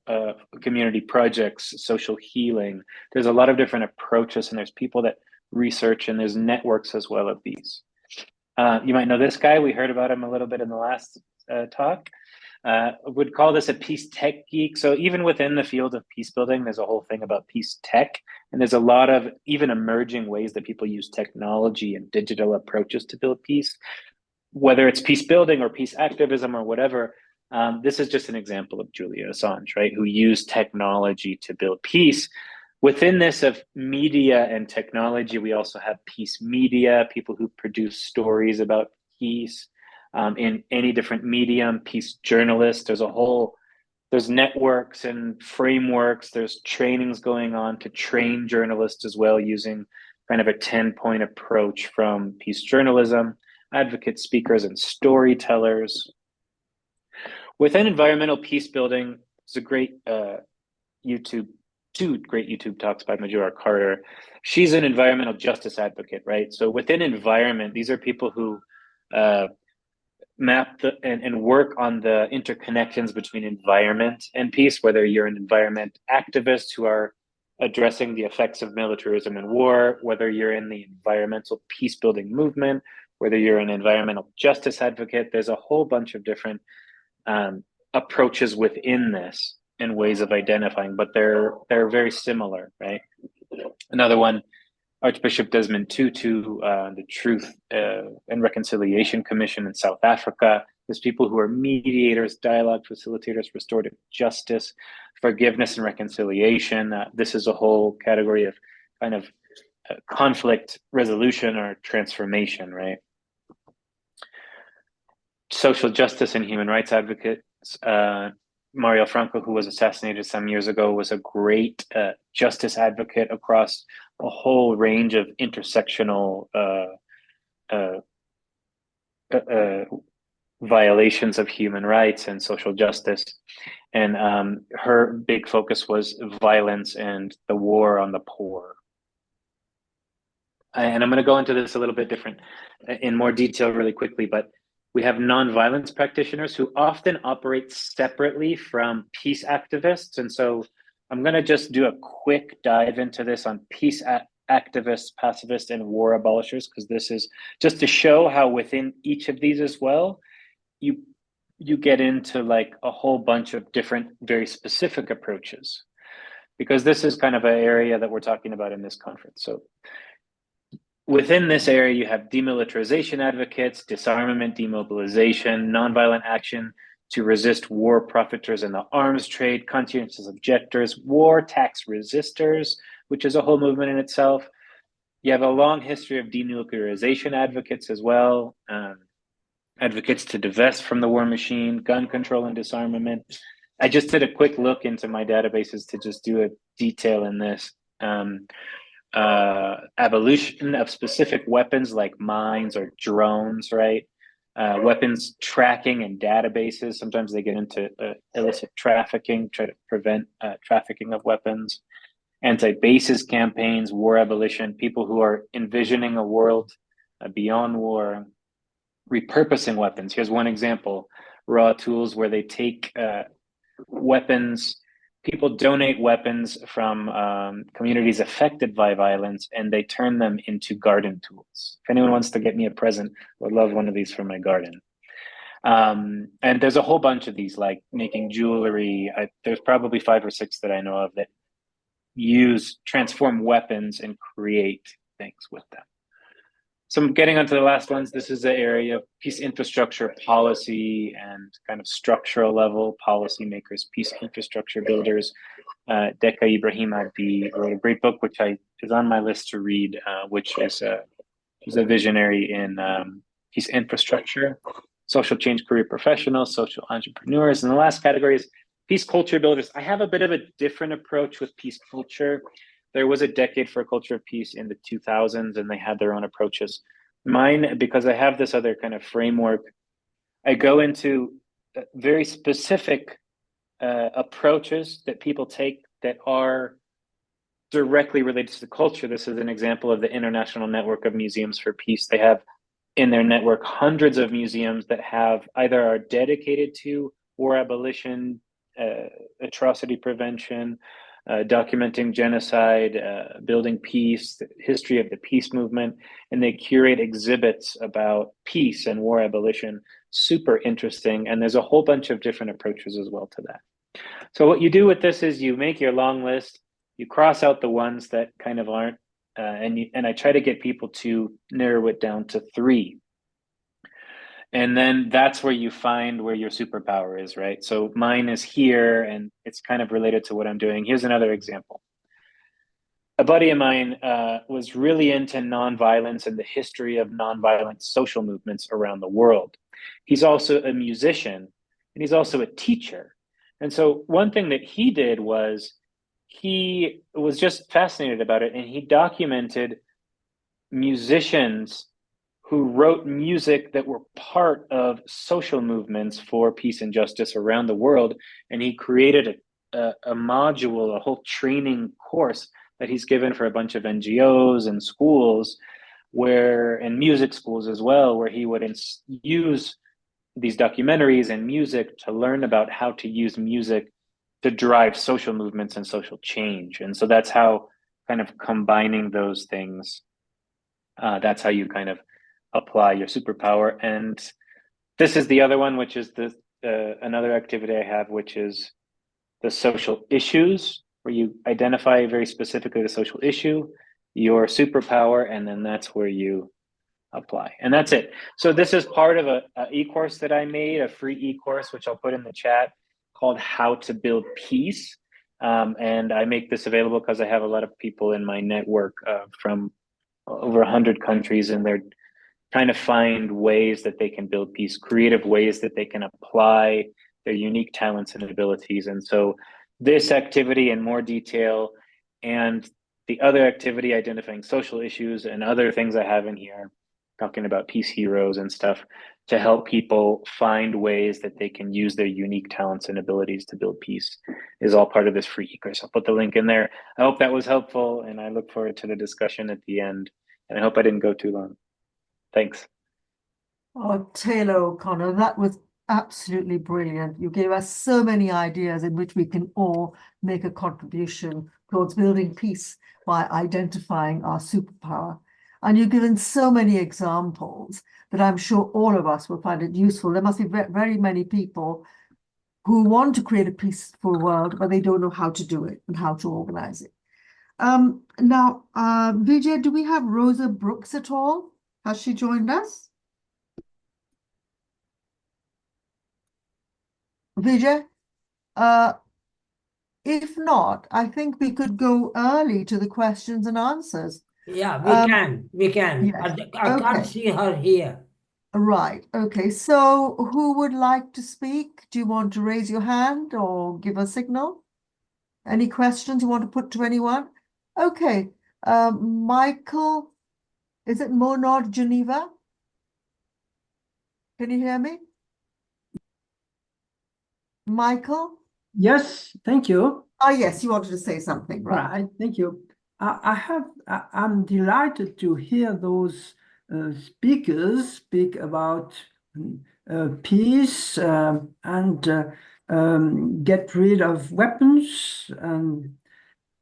community projects, social healing. There's a lot of different approaches, and there's people that research, and there's networks as well of these. You might know this guy. We heard about him a little bit in the last talk. Would call this a peace tech geek. So even within the field of peace building, there's a whole thing about peace tech. And there's a lot of even emerging ways that people use technology and digital approaches to build peace, whether it's peace building or peace activism or whatever. This is just an example of Julia Assange, right, who used technology to build peace. Within this of media and technology, we also have peace media, people who produce stories about peace in any different medium, peace journalists. There's networks and frameworks, there's trainings going on to train journalists as well, using kind of a 10-point approach from peace journalism, advocate speakers and storytellers. Within environmental peace building, there's a great two great YouTube talks by Majora Carter. She's an environmental justice advocate, right? So within environment, these are people who map and work on the interconnections between environment and peace, whether you're an environment activist who are addressing the effects of militarism and war, whether you're in the environmental peace building movement, whether you're an environmental justice advocate. There's a whole bunch of different approaches within this and ways of identifying, but they're very similar, right? Another one, Archbishop Desmond Tutu, the Truth and Reconciliation Commission in South Africa. There's people who are mediators, dialogue facilitators, restorative justice, forgiveness and reconciliation. This is a whole category of kind of conflict resolution or transformation, right? Social justice and human rights advocates. Mario Franco, who was assassinated some years ago, was a great justice advocate across a whole range of intersectional violations of human rights and social justice. And her big focus was violence and the war on the poor. And I'm going to go into this a little bit different in more detail really quickly, but we have nonviolence practitioners who often operate separately from peace activists. And so I'm going to just do a quick dive into this on peace activists, pacifists, and war abolishers, because this is just to show how within each of these as well, you get into like a whole bunch of different, very specific approaches, because this is kind of an area that we're talking about in this conference. So within this area, you have demilitarization advocates, disarmament, demobilization, nonviolent action to resist war profiteers in the arms trade, conscientious objectors, war tax resistors, which is a whole movement in itself. You have a long history of denuclearization advocates as well, advocates to divest from the war machine, gun control and disarmament. I just did a quick look into my databases to just do a detail in this. Abolition of specific weapons like mines or drones, right? Weapons tracking and databases. Sometimes they get into illicit trafficking, try to prevent trafficking of weapons. Anti-bases campaigns, war abolition, people who are envisioning a world beyond war, repurposing weapons. Here's one example, raw tools, where they take weapons. People donate weapons from communities affected by violence, and they turn them into garden tools. If anyone wants to get me a present, I would love one of these for my garden. And there's a whole bunch of these, like making jewelry. There's probably 5 or 6 that I know of that transform weapons and create things with them. So I'm getting onto the last ones. This is the area of peace infrastructure policy and kind of structural level policymakers, peace infrastructure builders. Deka Ibrahim Abdi wrote a great book, which is on my list to read, which is a visionary in peace infrastructure, social change career professionals, social entrepreneurs. And the last category is peace culture builders. I have a bit of a different approach with peace culture. There was a decade for a culture of peace in the 2000s, and they had their own approaches. Mine, because I have this other kind of framework, I go into very specific approaches that people take that are directly related to the culture. This is an example of the International Network of Museums for Peace. They have in their network hundreds of museums that have either are dedicated to war abolition, atrocity prevention, documenting genocide, building peace, the history of the peace movement, and they curate exhibits about peace and war abolition. Super interesting. And there's a whole bunch of different approaches as well to that. So what you do with this is you make your long list, you cross out the ones that kind of aren't, and I try to get people to narrow it down to 3. And then that's where you find where your superpower is, right? So mine is here, and it's kind of related to what I'm doing. Here's another example. A buddy of mine was really into nonviolence and the history of nonviolent social movements around the world. He's also a musician, and he's also a teacher. And so one thing that he did was he was just fascinated about it, and he documented musicians who wrote music that were part of social movements for peace and justice around the world. And he created a module, a whole training course that he's given for a bunch of NGOs and schools, and music schools as well, where he would use these documentaries and music to learn about how to use music to drive social movements and social change. And so that's how kind of combining those things, that's how you kind of apply your superpower. And this is the other one, which is another activity I have, which is the social issues, where you identify very specifically the social issue, your superpower, and then that's where you apply. And that's it. So this is part of a e-course that I made, a free e-course, which I'll put in the chat, called How to Build Peace. And I make this available because I have a lot of people in my network from over 100 countries, and they're trying to find ways that they can build peace, creative ways that they can apply their unique talents and abilities. And so this activity in more detail, and the other activity, identifying social issues, and other things I have in here, talking about peace heroes and stuff, to help people find ways that they can use their unique talents and abilities to build peace, is all part of this free e-course. I'll put the link in there. I hope that was helpful, and I look forward to the discussion at the end. And I hope I didn't go too long. Thanks. Oh, Taylor O'Connor, that was absolutely brilliant. You gave us so many ideas in which we can all make a contribution towards building peace by identifying our superpower. And you've given so many examples that I'm sure all of us will find it useful. There must be very many people who want to create a peaceful world, but they don't know how to do it and how to organize it. Now, Vijay, do we have Rosa Brooks at all? Has she joined us? Vijay? If not, I think we could go early to the questions and answers. Yeah, we can. yes, I okay. can't see her here. Right. Okay. So who would like to speak? Do you want to raise your hand or give a signal? Any questions you want to put to anyone? Okay. Michael, is it Monod Geneva? Can you hear me? Michael? Yes, thank you. Oh, yes, you wanted to say something, right? Right, thank you. I'm delighted to hear those speakers speak about peace and get rid of weapons. And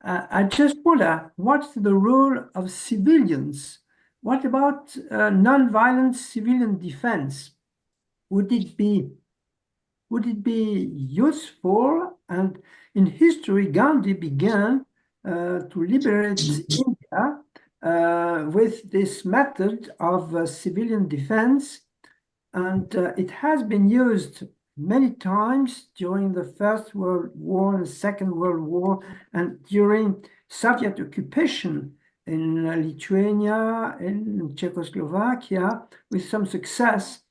I just wonder, what's the role of civilians? What about non-violent civilian defense? would it be useful? And in history, Gandhi began to liberate India with this method of civilian defense, and it has been used many times during the First World War and Second World War, and during Soviet occupation in Lithuania, in Czechoslovakia, with some success.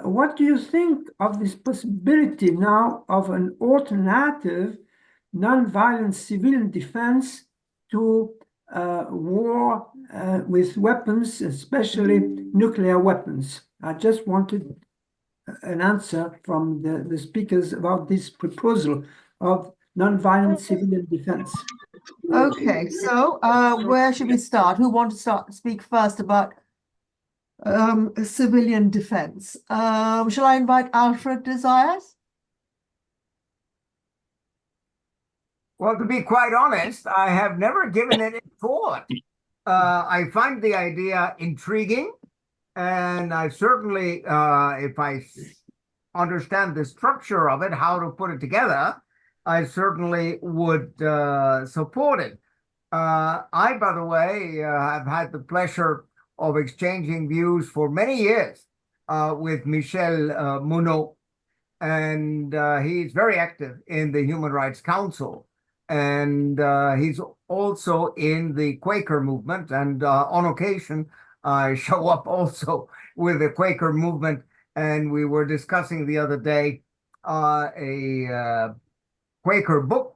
What do you think of this possibility now of an alternative non-violent civilian defense to war with weapons, especially nuclear weapons? I just wanted an answer from the speakers about this proposal of non-violent civilian defense. Okay, so where should we start? Who wants to speak first about civilian defense? Shall I invite Alfred de Zayas? Well, to be quite honest, I have never given it a thought. I find the idea intriguing, and I certainly, if I understand the structure of it, how to put it together, I certainly would support it. I, by the way, have had the pleasure of exchanging views for many years with Michel Monod, and he's very active in the Human Rights Council. And he's also in the Quaker movement. And on occasion, I show up also with the Quaker movement. And we were discussing the other day a Quaker book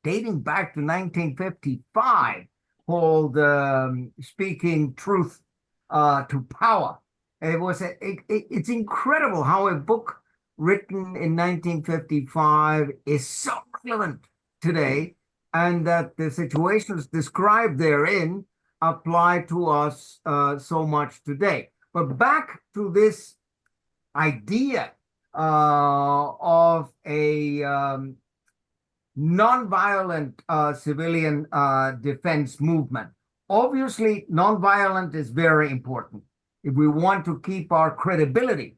dating back to 1955 called Speaking Truth to Power. It's incredible how a book written in 1955 is so relevant today, and that the situations described therein apply to us so much today. But back to this idea of a non-violent civilian defense movement. Obviously, non-violent is very important. If we want to keep our credibility,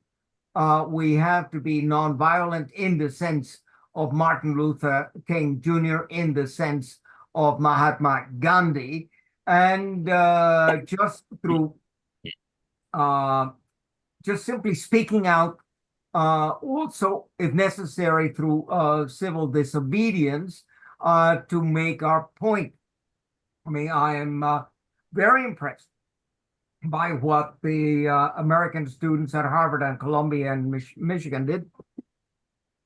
we have to be non-violent in the sense of Martin Luther King Jr., in the sense of Mahatma Gandhi, and just through just simply speaking out, also, if necessary, through civil disobedience to make our point. I mean, I am very impressed by what the American students at Harvard and Columbia and Michigan did.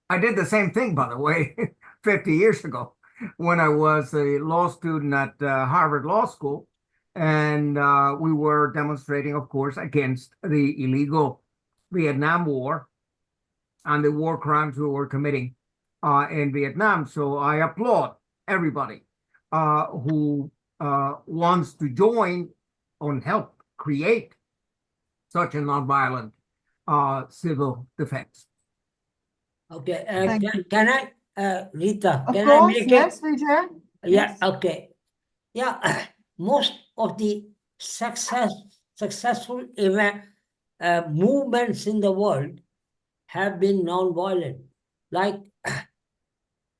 I did the same thing, by the way, 50 years ago when I was a law student at Harvard Law School. And we were demonstrating, of course, against the illegal Vietnam War and the war crimes we were committing in Vietnam. So I applaud everybody who wants to join and help create such a nonviolent civil defense. Okay, Thank can I, Rita, Of can I course, make yes, Vijay. Yeah, Yes. okay. Yeah, most of the successful event movements in the world have been non-violent. Like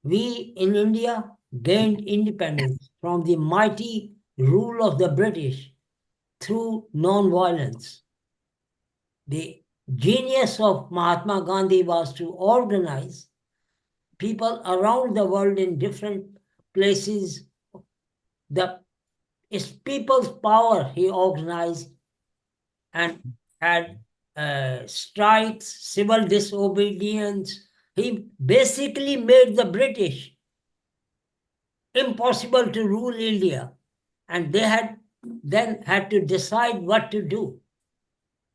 we in India gained independence from the mighty rule of the British through non-violence. The genius of Mahatma Gandhi was to organize people around the world in different places. It's people's power he organized and had strikes, civil disobedience. He basically made the British impossible to rule India, and they then had to decide what to do.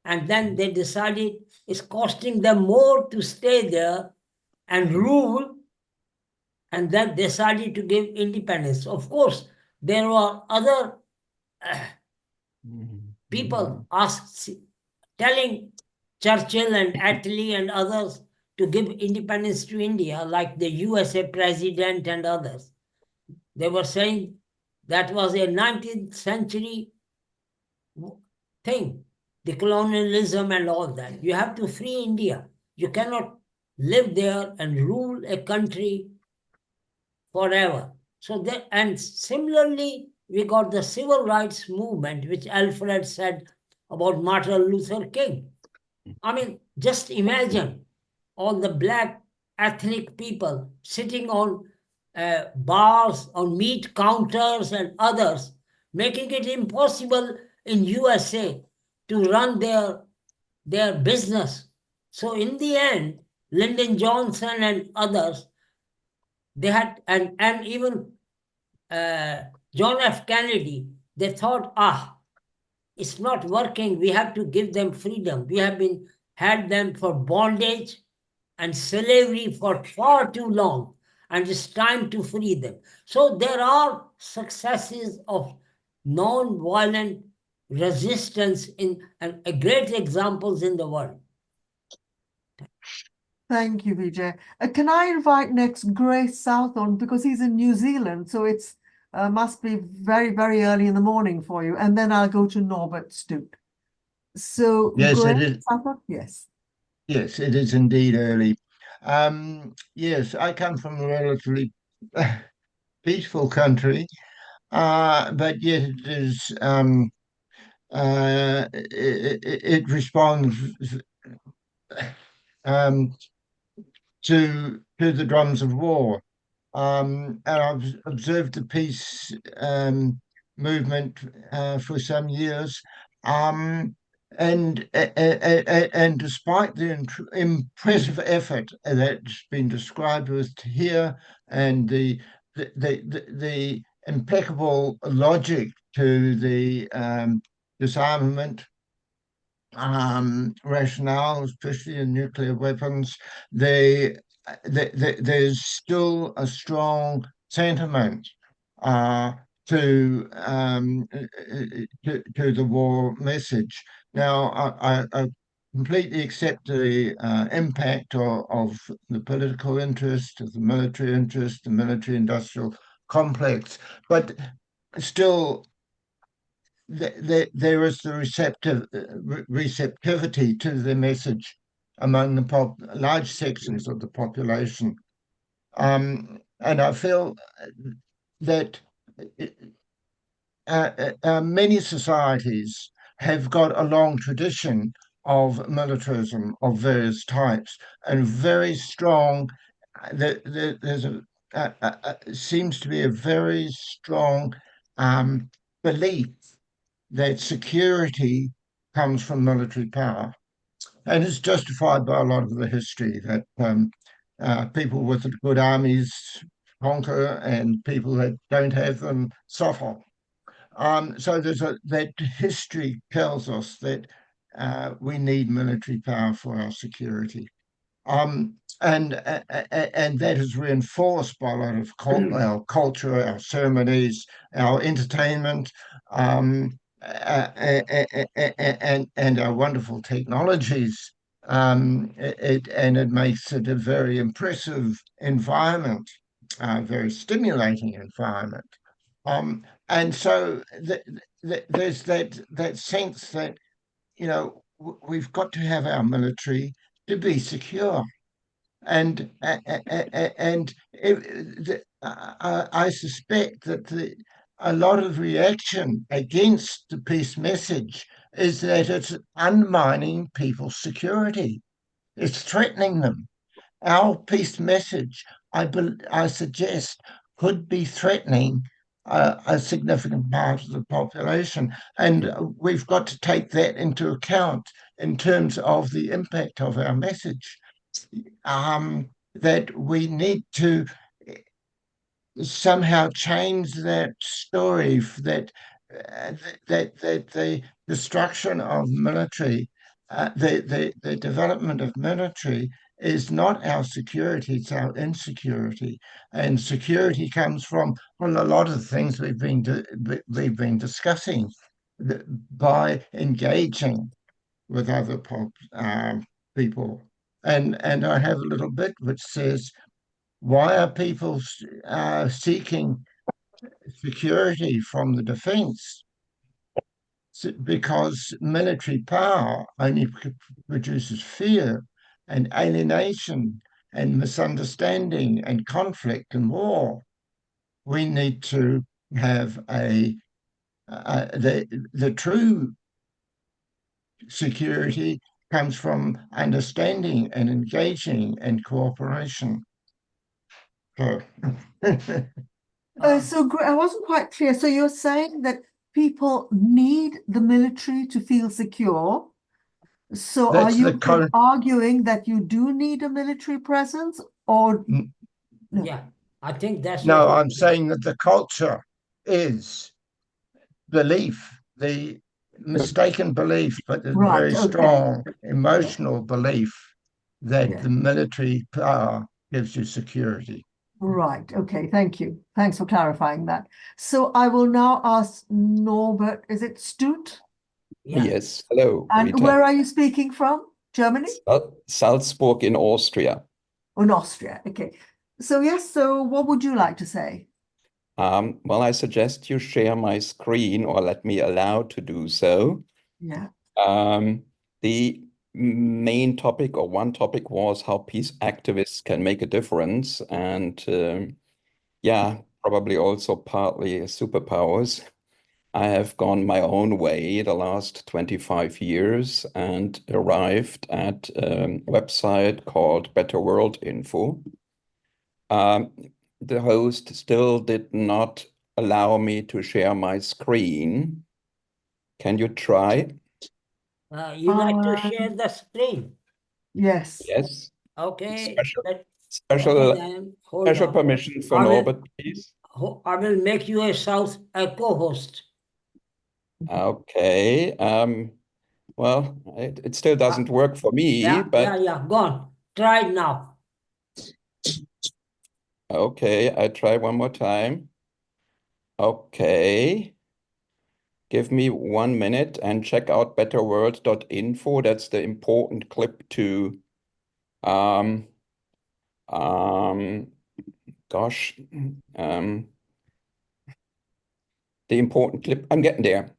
And then they decided it's costing them more to stay there and rule, and then decided to give independence. Of course, there were other people telling Churchill and Attlee and others to give independence to India, like the USA president and others. They were saying that was a 19th century thing, the colonialism and all that. You have to free India. You cannot live there and rule a country forever. So there, and similarly, we got the civil rights movement, which Alfred said about Martin Luther King. I mean, just imagine all the black ethnic people sitting on bars, on meat counters and others, making it impossible in USA to run their business. So in the end, Lyndon Johnson and others, they had, and even John F. Kennedy, they thought, it's not working. We have to give them freedom. We have been had them for bondage and slavery for far too long, and it's time to free them. So there are successes of non-violent resistance in and great examples in the world. Thank you, Vijay. Can I invite next Grace Southorn, because he's in New Zealand, so it's must be very, very early in the morning for you. And then I'll go to Norbert Stoop. So Yes, it Grace is. Southorn, yes. Yes, it is indeed early. Yes, I come from a relatively peaceful country, but yet it is it responds to the drums of war. And I've observed the peace movement for some years. And despite the impressive effort that's been described with here, and the impeccable logic to the disarmament rationale, especially in nuclear weapons, there's still a strong sentiment to the war message. Now, I completely accept the impact of the political interest, of the military interest, the military-industrial complex, but still there is the receptivity to the message among the large sections of the population. And I feel that many societies have got a long tradition of militarism of various types, and very strong, there's seems to be a very strong belief that security comes from military power. And it's justified by a lot of the history that people with good armies conquer and people that don't have them suffer. So that history tells us that we need military power for our security. And that is reinforced by a lot of our culture, our ceremonies, our entertainment, and our wonderful technologies. It makes it a very impressive environment, very stimulating environment. And so there's that sense that, you know, we've got to have our military to be secure. And I suspect that a lot of reaction against the peace message is that it's undermining people's security. It's threatening them. Our peace message, I suggest, could be threatening a significant part of the population. And we've got to take that into account in terms of the impact of our message. That we need to somehow change that story, that the destruction of military, the development of military is not our security, it's our insecurity. And security comes from, well, a lot of the things we've been discussing by engaging with other people. And I have a little bit which says, why are people seeking security from the defense? Because military power only produces fear. and alienation and misunderstanding and conflict and war. We need to have the true security comes from understanding and engaging and cooperation. So, I wasn't quite clear. So you're saying that people need the military to feel secure. So are that's the you current. arguing that you do need a military presence, or Mm. no? Yeah, I think that's No, what I'm saying that the culture is belief, the mistaken belief, but the Right, very okay. strong emotional belief that Yeah. the military power gives you security. Right, okay, thank you. Thanks for clarifying that. So I will now ask Norbert, is it Stut? Yeah. Yes, hello, And Rita. where are you speaking from? Germany? Salzburg in Austria. Oh, in Austria, okay. So yes, so what would you like to say? Well, I suggest you share my screen or let me allow to do so. Yeah. The main topic or one topic was how peace activists can make a difference, and yeah, probably also partly superpowers. I have gone my own way the last 25 years and arrived at a website called Better World Info. The host still did not allow me to share my screen. Can you try? You like to share the screen? Yes. Yes. Okay. Special, Hold special, on. Hold special on. permission for I will- Norbert, please. I will make you a co-host. Okay. Well, it still doesn't work for me, Yeah, but yeah. Go on. Try it now. okay, I try one more time. Okay. Give me 1 minute and check out betterworld.info. That's the important clip to um gosh, the important clip. I'm getting there.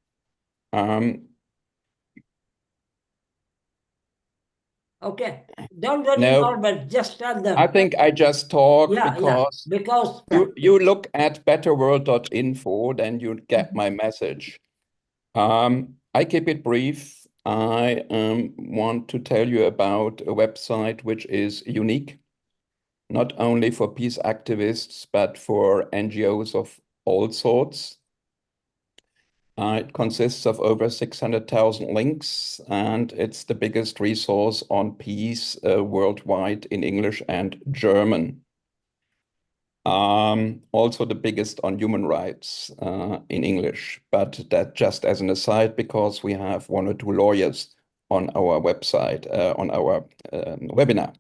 Okay. Don't worry, No, Norbert. Just tell them. I think I just talk Yeah, because because you look at betterworld.info, then you get my message. I keep it brief. I want to tell you about a website which is unique, not only for peace activists, but for NGOs of all sorts. It consists of over 600,000 links, and it's the biggest resource on peace worldwide in English and German. Also the biggest on human rights in English, but that just as an aside, because we have 1 or 2 lawyers on our website, on our webinar.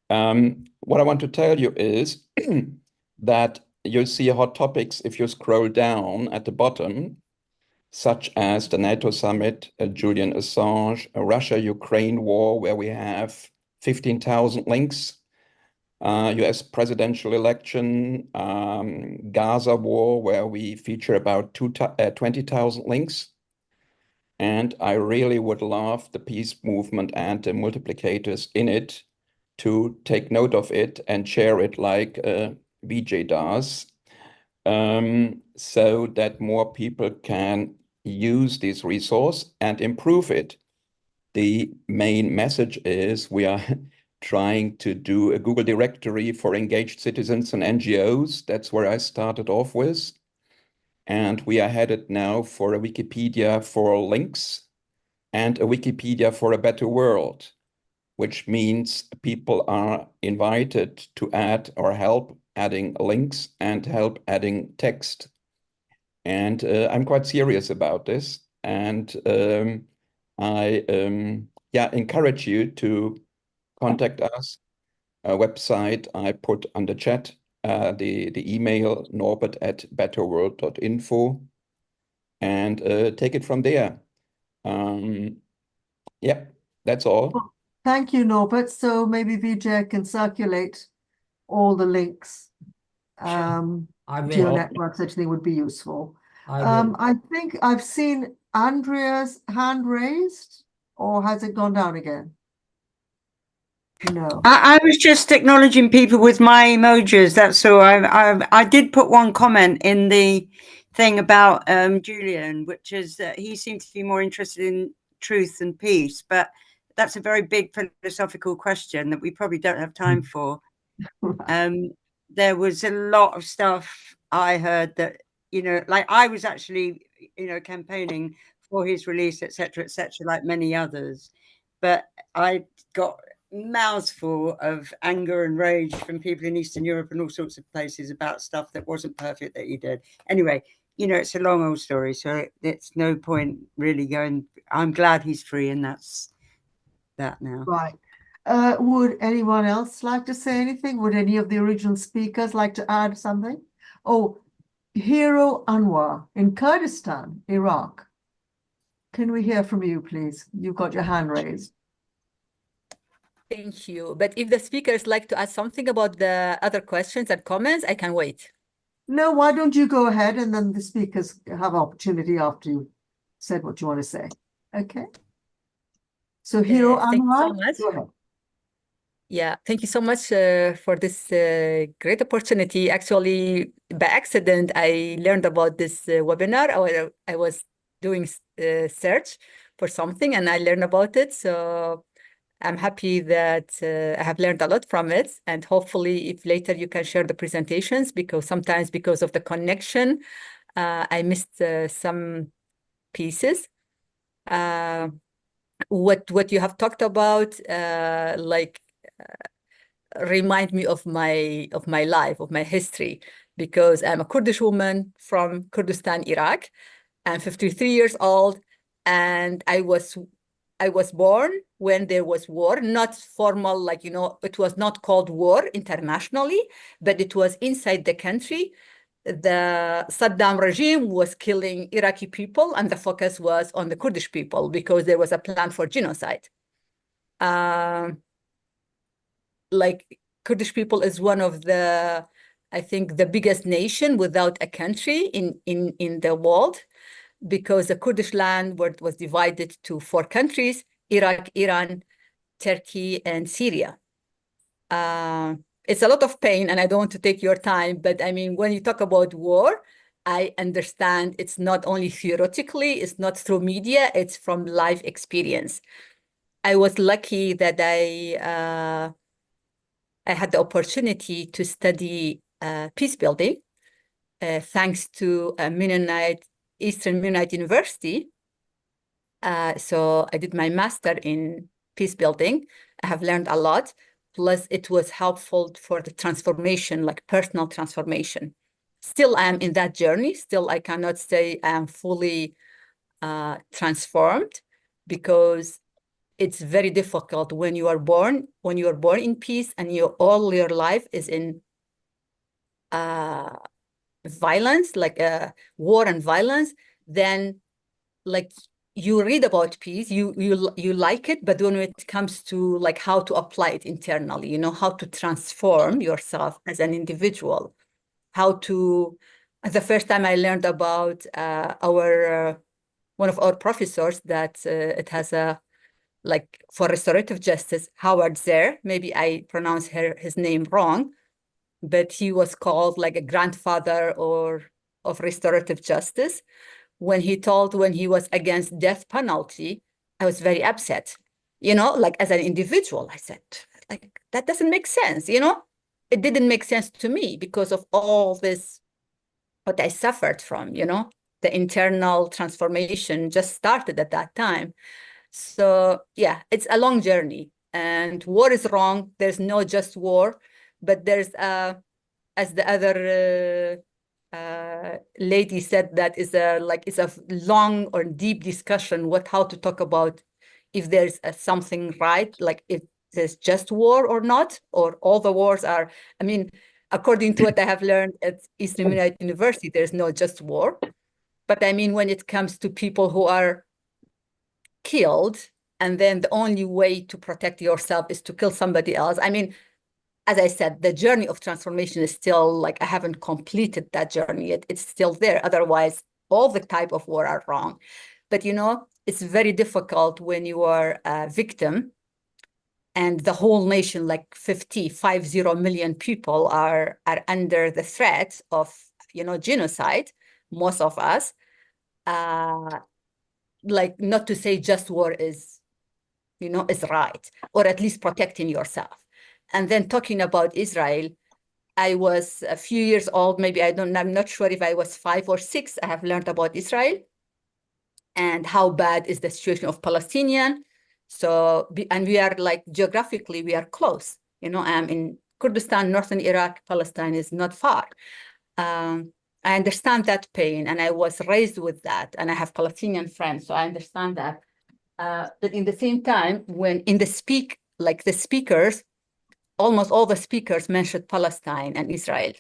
What I want to tell you is that you'll see hot topics if you scroll down at the bottom, such as the NATO summit, Julian Assange, a Russia-Ukraine war, where we have 15,000 links, US presidential election, Gaza war, where we feature about 20,000 links. And I really would love the peace movement and the multiplicators in it to take note of it and share it like Vijay does, so that more people can use this resource and improve it. The main message is we are trying to do a Google directory for engaged citizens and NGOs. That's where I started off with. And we are headed now for a Wikipedia for links and a Wikipedia for a better world, which means people are invited to add or help adding links and help adding text. And I'm quite serious about this. And I encourage you to contact us. A website I put on the chat, the email norbert@betterworld.info, and take it from there. Yeah, that's all. Thank you, Norbert. So maybe Vijay can circulate all the links I to your will. networks, which I think would be useful. I will. I think I've seen Andrea's hand raised, or has it gone down again? No. I was just acknowledging people with my emojis. That's all. I did put one comment in the thing about Julian, which is that he seems to be more interested in truth and peace, but that's a very big philosophical question that we probably don't have time for. There was a lot of stuff I heard that, you know, like I was actually, you know, campaigning for his release, etc., like many others, but I got mouths full of anger and rage from people in Eastern Europe and all sorts of places about stuff that wasn't perfect that he did. Anyway, you know, it's a long old story, so it's no point really going. I'm glad he's free, and that's that now. Right. Would anyone else like to say anything? Would any of the original speakers like to add something? Oh, Hero Anwar in Kurdistan, Iraq. Can we hear from you, please? You've got your hand raised. Thank you. But if the speakers like to add something about the other questions and comments, I can wait. No, why don't you go ahead and then the speakers have opportunity after you said what you want to say. Okay. So Hero thank you so Anwar, much. go ahead. Yeah, thank you so much for this great opportunity. Actually, by accident, I learned about this webinar. I was doing search for something and I learned about it. So I'm happy that I have learned a lot from it. And hopefully, if later you can share the presentations, because sometimes because of the connection, I missed some pieces. What you have talked about, remind me of my life, of my history, because I'm a Kurdish woman from Kurdistan, Iraq. I'm 53 years old, and I was born when there was war, not formal, like, you know, it was not called war internationally, but it was inside the country. The Saddam regime was killing Iraqi people, and the focus was on the Kurdish people because there was a plan for genocide. Like, Kurdish people is one of the, I think, the biggest nation without a country in the world, because the Kurdish land was divided to 4 countries: Iraq, Iran, Turkey, and Syria. It's a lot of pain, and I don't want to take your time, but I mean, when you talk about war, I understand it's not only theoretically, it's not through media, it's from life experience. I was lucky that I had the opportunity to study peace building, thanks to Eastern Mennonite University. So I did my master in peace building. I have learned a lot. Plus, it was helpful for the transformation, like personal transformation. Still, I am in that journey. Still, I cannot say I am fully transformed, because it's very difficult when you are born in peace and all your life is in violence, like war and violence. Then, like, you read about peace, you like it, but when it comes to like how to apply it internally, you know, how to transform yourself as an individual, how to. The first time I learned about one of our professors, that it has a, like, for restorative justice, Howard Zer, maybe I pronounce his name wrong, but he was called like a grandfather of restorative justice. When he was against death penalty, I was very upset, you know, like, as an individual. I said, like, that doesn't make sense, you know. It didn't make sense to me because of all this, what I suffered from, you know. The internal transformation just started at that time. So yeah, it's a long journey, and war is wrong. There's no just war, but there's as the other lady said, that is it's a long or deep discussion how to talk about if there's something right, like if there's just war or not, or all the wars are. I mean, according to what I have learned at Eastern Mennonite University, there's no just war. But I mean, when it comes to people who are killed, and then the only way to protect yourself is to kill somebody else. I mean, as I said, the journey of transformation is still, like, I haven't completed that journey yet. It's still there. Otherwise, all the type of war are wrong. But, you know, it's very difficult when you are a victim and the whole nation, like 50 million people are under the threat of, genocide, most of us, like, not to say just war is right, or at least protecting yourself. And then talking about Israel, I was a few years old, maybe I'm not sure if I was 5 or 6, I have learned about Israel and how bad is the situation of Palestinian. So, and we are like, geographically, we are close. I'm in Kurdistan, northern Iraq, Palestine is not far. I understand that pain, and I was raised with that, and I have Palestinian friends, so I understand that. But in the same time, when in the speakers, almost all the speakers mentioned Palestine and Israel.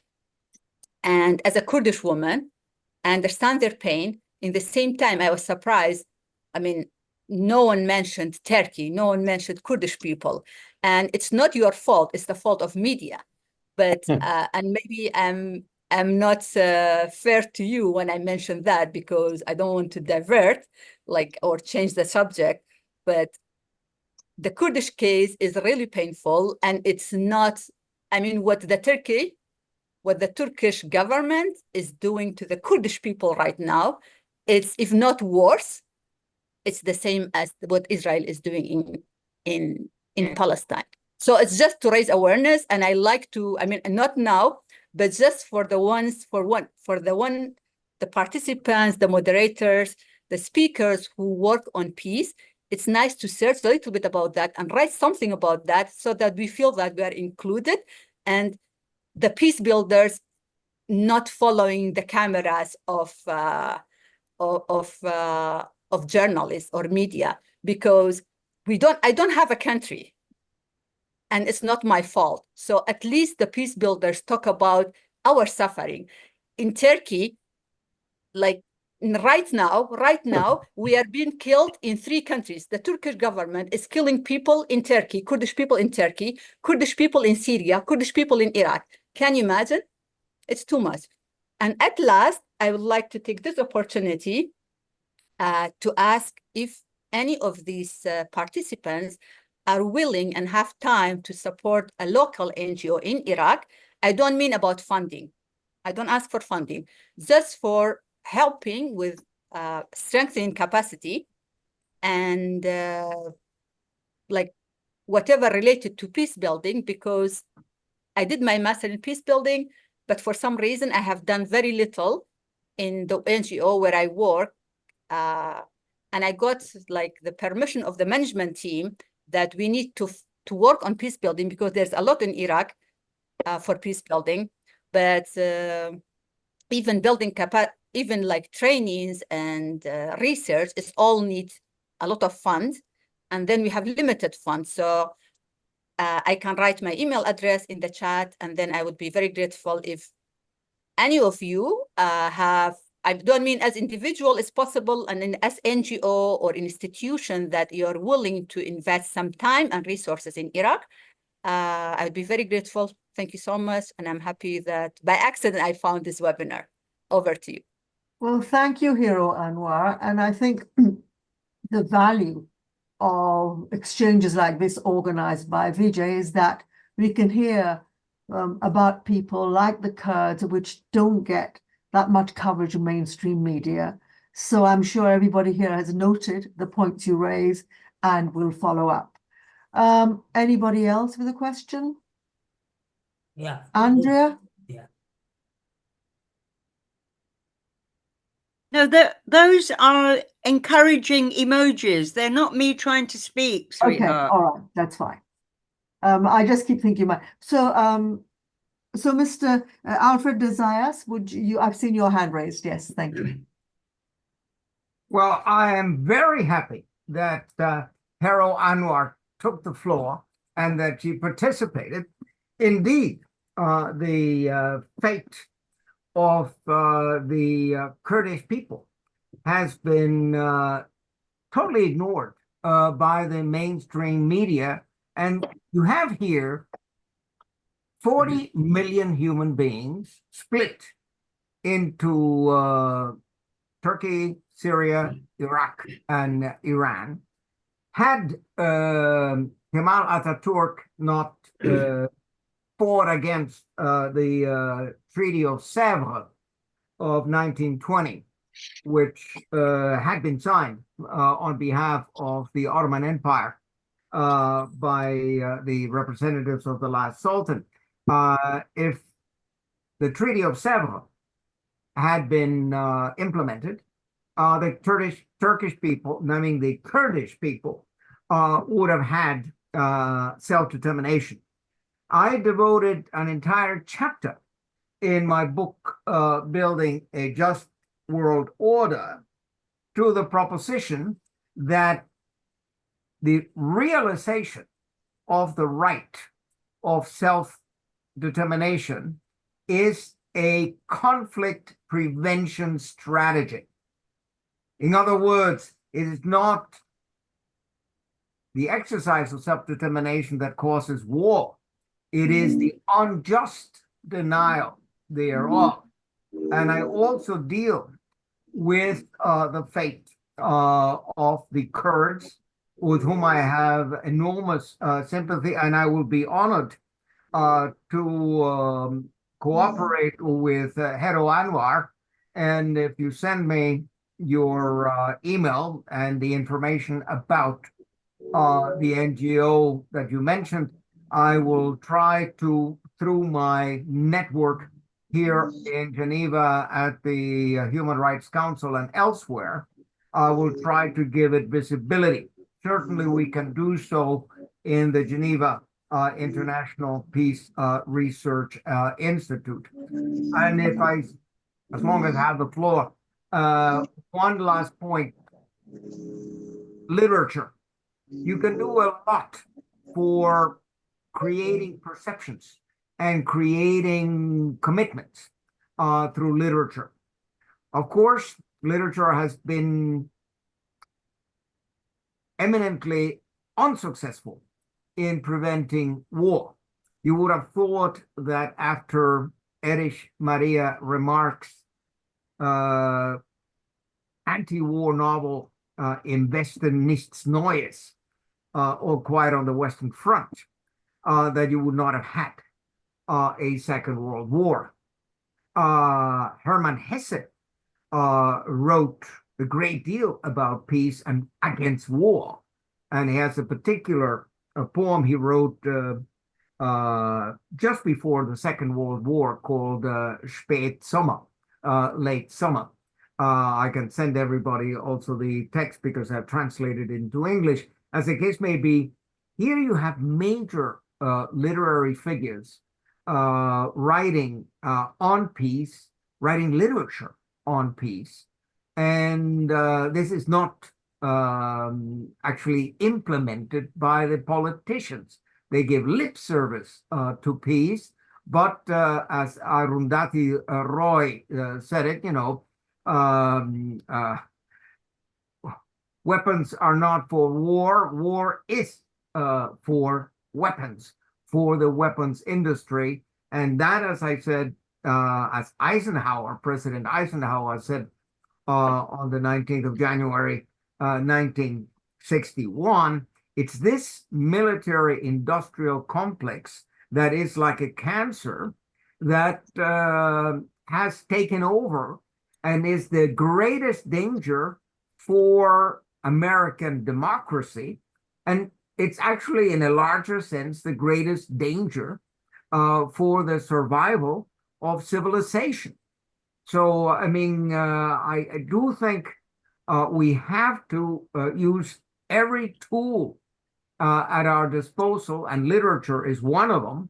And as a Kurdish woman, I understand their pain. In the same time, I was surprised. I mean, no one mentioned Turkey, no one mentioned Kurdish people. And it's not your fault, it's the fault of media. But, and maybe I'm not fair to you when I mention that, because I don't want to divert, or change the subject. But the Kurdish case is really painful, and it's not, I mean, what the Turkish government is doing to the Kurdish people right now, it's, if not worse, it's the same as what Israel is doing in Palestine. So it's just to raise awareness, and I like to, I mean, not now, but just for the participants, the moderators, the speakers who work on peace, it's nice to search a little bit about that and write something about that, so that we feel that we are included, and the peace builders not following the cameras of journalists or media, because I don't have a country, and it's not my fault. So at least the peace builders talk about our suffering. In Turkey, like right now, we are being killed in 3 countries. The Turkish government is killing people in Turkey, Kurdish people in Turkey, Kurdish people in Syria, Kurdish people in Iraq. Can you imagine? It's too much. And at last, I would like to take this opportunity to ask if any of these participants are willing and have time to support a local NGO in Iraq. I don't mean about funding. I don't ask for funding, just for helping with strengthening capacity and like whatever related to peace building, because I did my master in peace building, but for some reason I have done very little in the NGO where I work. And I got like the permission of the management team that we need to work on peace building, because there's a lot in Iraq for peace building. But even building even like trainings and research, it all needs a lot of funds, and then we have limited funds. So I can write my email address in the chat, and then I would be very grateful if any of you have, I don't mean as individual as possible, and as NGO or institution, that you're willing to invest some time and resources in Iraq. I'd be very grateful. Thank you so much. And I'm happy that by accident, I found this webinar. Over to you. Well, thank you, Hero Anwar. And I think the value of exchanges like this organized by Vijay is that we can hear about people like the Kurds, which don't get that much coverage in mainstream media. So I'm sure everybody here has noted the points you raise and will follow up. Anybody else with a question? Yeah. Andrea? Yeah. No, those are encouraging emojis. They're not me trying to speak, sweetheart. Okay, all right, that's fine. I just keep thinking about so Mr. Alfred de Zayas, would you, I've seen your hand raised. Yes, thank you. Well, I am very happy that Hero Anwar took the floor and that she participated. Indeed, the fate of the Kurdish people has been totally ignored by the mainstream media. And you have here 40 million human beings split into Turkey, Syria, Iraq, and Iran. Had Kemal Atatürk not fought against the Treaty of Sèvres of 1920, which had been signed on behalf of the Ottoman Empire by the representatives of the last Sultan. If the Treaty of Sèvres had been implemented, the Turkish people, I mean the Kurdish people, would have had self-determination. I devoted an entire chapter in my book, Building a Just World Order, to the proposition that the realization of the right of self-determination is a conflict prevention strategy. In other words, it is not the exercise of self-determination that causes war. It is the unjust denial thereof. And I also deal with the fate of the Kurds, with whom I have enormous sympathy, and I will be honored to cooperate with Hero Anwar. And if you send me your email and the information about the NGO that you mentioned, I will try to, through my network here in Geneva at the Human Rights Council and elsewhere, I will try to give it visibility. Certainly we can do so in the Geneva International Peace Research Institute. And if I, as long as I have the floor, one last point, literature. You can do a lot for creating perceptions and creating commitments through literature. Of course, literature has been eminently unsuccessful in preventing war. You would have thought that after Erich Maria Remarque's anti-war novel Im Westen nichts Neues, or Quiet on the Western Front, that you would not have had a Second World War. Hermann Hesse wrote a great deal about peace and against war. And he has a particular poem he wrote just before the Second World War called Spätsommer, late summer. I can send everybody also the text because I've translated it into English. As the case may be, here you have major literary figures writing on peace, writing literature on peace. And this is not actually implemented by the politicians. They give lip service to peace, but as Arundhati Roy said it, you know, weapons are not for war. War is for weapons, for the weapons industry. And that, as I said, as President Eisenhower said on the 19th of January, 1961, it's this military industrial complex that is like a cancer that has taken over and is the greatest danger for American democracy. And it's actually, in a larger sense, the greatest danger for the survival of civilization. So, I mean, I do think we have to use every tool at our disposal, and literature is one of them,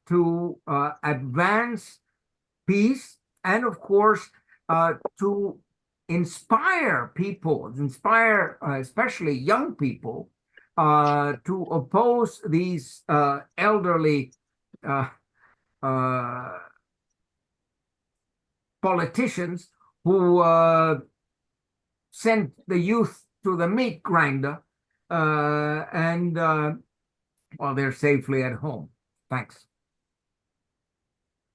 to advance peace and, of course, to inspire people, especially young people, to oppose these elderly politicians who sent the youth to the meat grinder while they're safely at home. Thanks.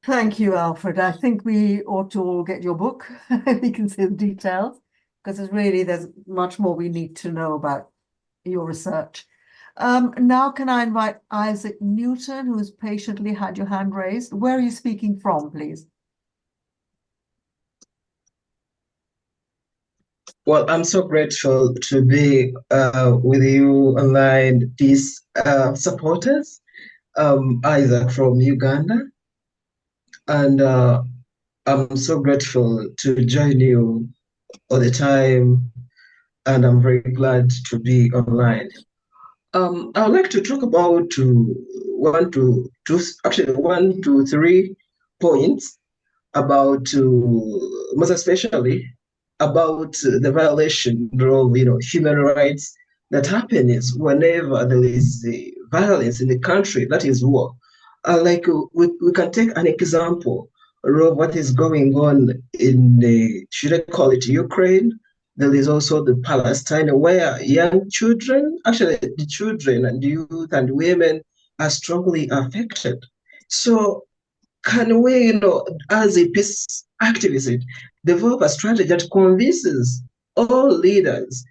Thank you, Alfred. I think we ought to all get your book. We can see the details, because there's much more we need to know about your research. Now can I invite Isaac Newton, who has patiently had your hand raised. Where are you speaking from, please? Well, I'm so grateful to be with you online, these supporters. Isaac from Uganda, and I'm so grateful to join you all the time, and I'm very glad to be online. I would like to talk about one to three points about most especially about the violation of human rights that happens whenever there is violence in the country, that is war. We can take an example of what is going on in should I call it Ukraine. There is also the Palestine, where young children, actually the children and youth and women, are strongly affected. So can we, as a peace activist, develop a strategy that convinces all leaders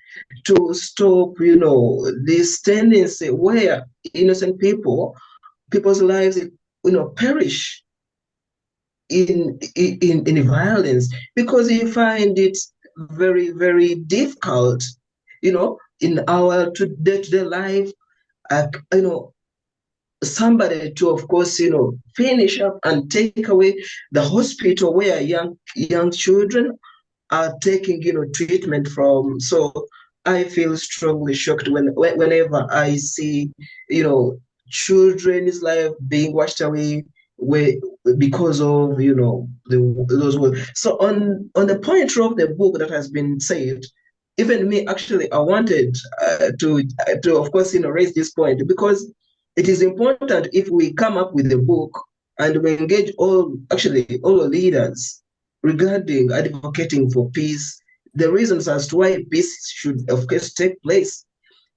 to stop, this tendency where innocent people's lives, perish in violence, because you find it very, very difficult, in our day-to-day life, somebody to, of course, finish up and take away the hospital where young children are taking, treatment from. So I feel strongly shocked whenever I see, children's life being washed away because of those words. So on the point of the book that has been said, even me actually I wanted to of course raise this point, because it is important if we come up with a book and we engage all leaders regarding advocating for peace, the reasons as to why peace should of course take place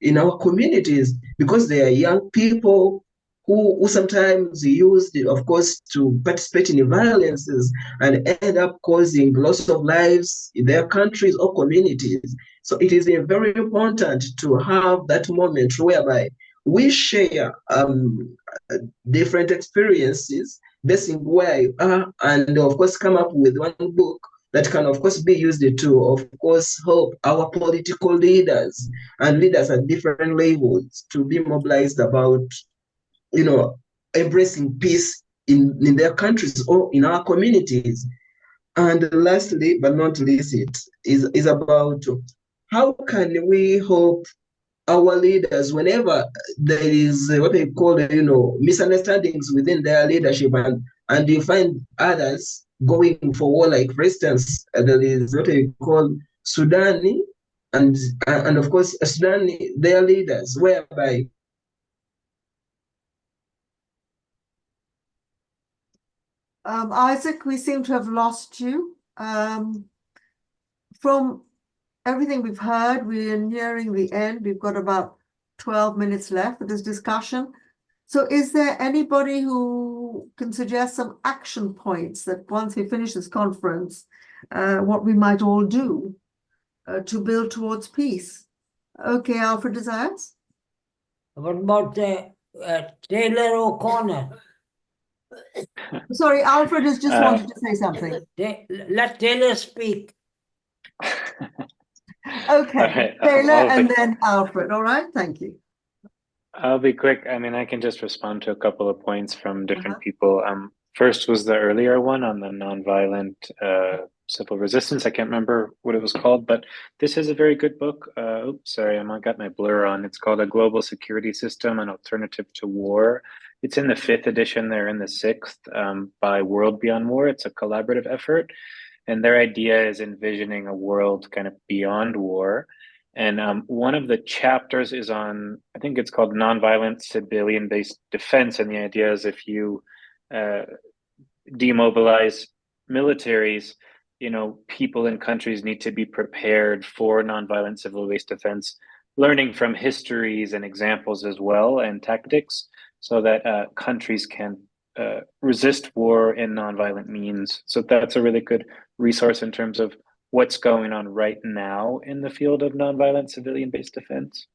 in our communities, because they are young people who sometimes used, of course, to participate in violences and end up causing loss of lives in their countries or communities. So it is very important to have that moment whereby we share different experiences based on where you are, and of course come up with one book that can of course be used to of course help our political leaders and leaders at different levels to be mobilized about embracing peace in their countries or in our communities. And lastly but not least, it is about how can we help our leaders whenever there is what they call misunderstandings within their leadership, and you find others going for war. Like for instance, there is what they call Sudani, and of course Sudani, their leaders, whereby Isaac, we seem to have lost you. From everything we've heard, we're nearing the end. We've got about 12 minutes left for this discussion. So is there anybody who can suggest some action points that once we finish this conference, what we might all do to build towards peace? Okay, Alfred de Zayas? What about Taylor O'Connor? Sorry, Alfred has just wanted to say something. Let Taylor speak. Okay, right, Taylor and then Alfred. All right, thank you. I'll be quick. I mean, I can just respond to a couple of points from different people. First was the earlier one on the nonviolent civil resistance. I can't remember what it was called, but this is a very good book. Oops, sorry, I got my blur on. It's called A Global Security System, an Alternative to War. It's in the 5th edition. They're in the 6th by World Beyond War. It's a collaborative effort. And their idea is envisioning a world kind of beyond war. And one of the chapters is on, I think it's called Nonviolent Civilian-Based Defense. And the idea is if you demobilize militaries, people in countries need to be prepared for nonviolent civil-based defense, learning from histories and examples as well and tactics, so that countries can resist war in nonviolent means. So that's a really good resource in terms of what's going on right now in the field of nonviolent civilian-based defense.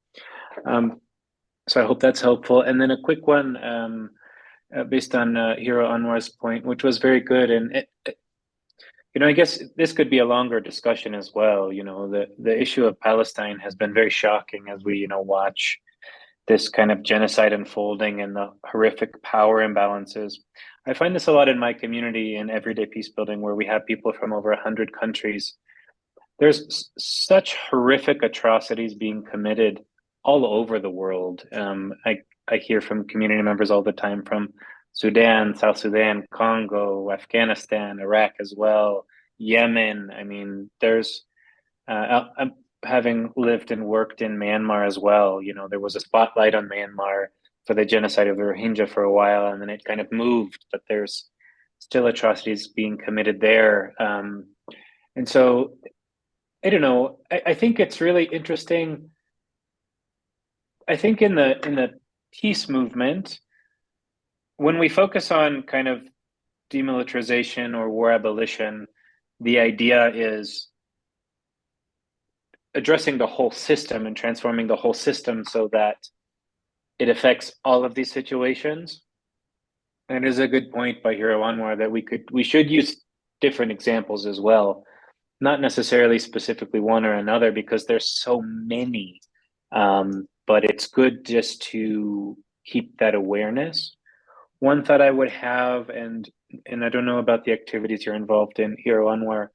So I hope that's helpful. And then a quick one based on Hero Anwar's point, which was very good. And I guess this could be a longer discussion as well. The issue of Palestine has been very shocking as we, watch this kind of genocide unfolding and the horrific power imbalances. I find this a lot in my community in everyday peace building, where we have people from over 100 countries. There's such horrific atrocities being committed all over the world. I hear from community members all the time from Sudan, South Sudan, Congo, Afghanistan, Iraq as well, Yemen. I mean, I'm having lived and worked in Myanmar as well. There was a spotlight on Myanmar for the genocide of the Rohingya for a while, and then it kind of moved, but there's still atrocities being committed there. And so, I don't know, I think it's really interesting. I think in the peace movement, when we focus on kind of demilitarization or war abolition, the idea is addressing the whole system and transforming the whole system so that it affects all of these situations. And it is a good point by Hero Anwar that we should use different examples as well, not necessarily specifically one or another, because there's so many. But it's good just to keep that awareness. One thought I would have, and I don't know about the activities you're involved in, Hero Anwar,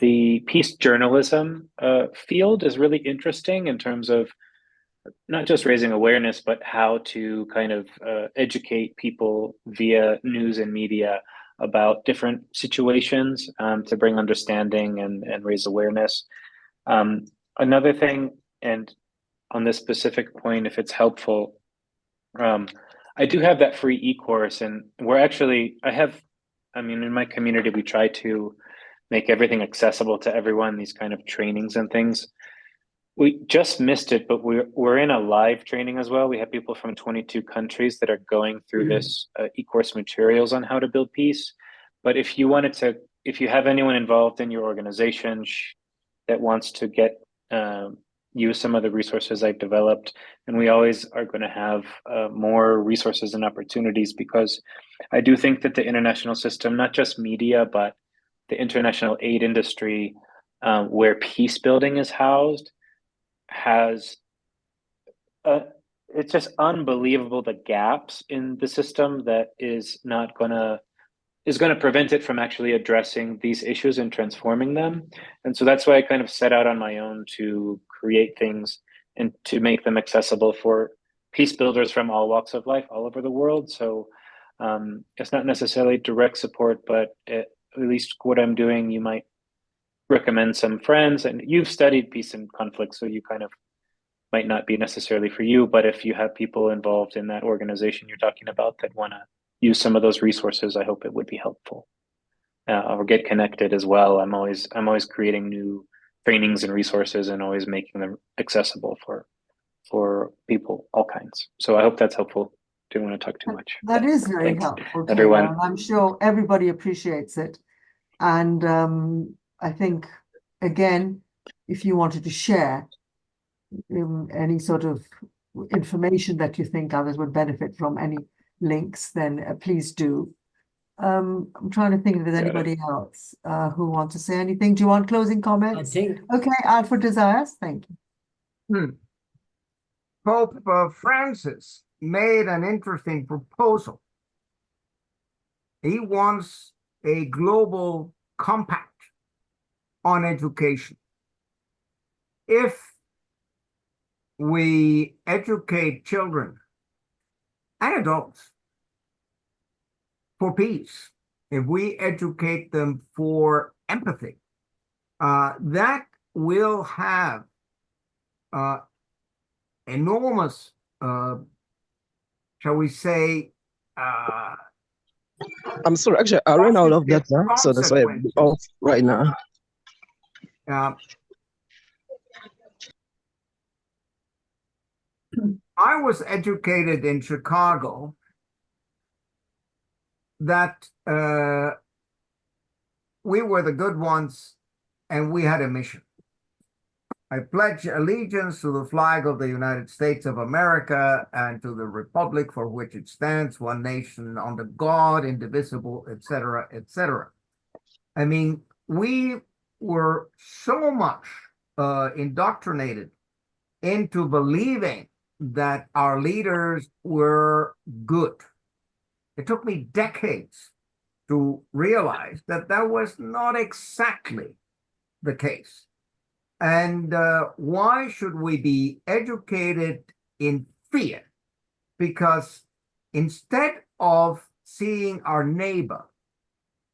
the peace journalism field is really interesting in terms of not just raising awareness, but how to kind of educate people via news and media about different situations to bring understanding and raise awareness. Another thing, and on this specific point, if it's helpful, I do have that free e-course, and in my community, we try to make everything accessible to everyone, these kind of trainings and things. We just missed it, but we're in a live training as well. We have people from 22 countries that are going through this e-course materials on how to build peace. But if you have anyone involved in your organization that wants to use some of the resources I've developed, and we always are going to have more resources and opportunities, because I do think that the international system, not just media, but the international aid industry, where peace building is housed, it's just unbelievable the gaps in the system that is going to prevent it from actually addressing these issues and transforming them. And so that's why I kind of set out on my own to create things and to make them accessible for peace builders from all walks of life all over the world. So it's not necessarily direct support, but at least what I'm doing, you might recommend some friends, and you've studied peace and conflict, so you kind of might not be necessarily for you, but if you have people involved in that organization you're talking about that want to use some of those resources, I hope it would be helpful. Or get connected as well. I'm always creating new trainings and resources and always making them accessible for people, all kinds. So I hope that's helpful. Didn't want to talk too much. That is very Thanks, helpful, everyone. Taylor, and I'm sure everybody appreciates it. And I think, again, if you wanted to share any sort of information that you think others would benefit from, any links, then please do. I'm trying to think if there's anybody else who wants to say anything. Do you want closing comments? I think Okay, Alfred de Zayas, thank you. Pope Francis made an interesting proposal. He wants a global compact on education. If we educate children and adults for peace, if we educate them for empathy, that will have enormous, shall we say, I'm sorry, actually, I ran out of data, so that's why I'm off right now. I was educated in Chicago that we were the good ones and we had a mission. I pledge allegiance to the flag of the United States of America and to the republic for which it stands, one nation, under God, indivisible, etc., etc. I mean, we were so much indoctrinated into believing that our leaders were good. It took me decades to realize that that was not exactly the case. And why should we be educated in fear? Because instead of seeing our neighbor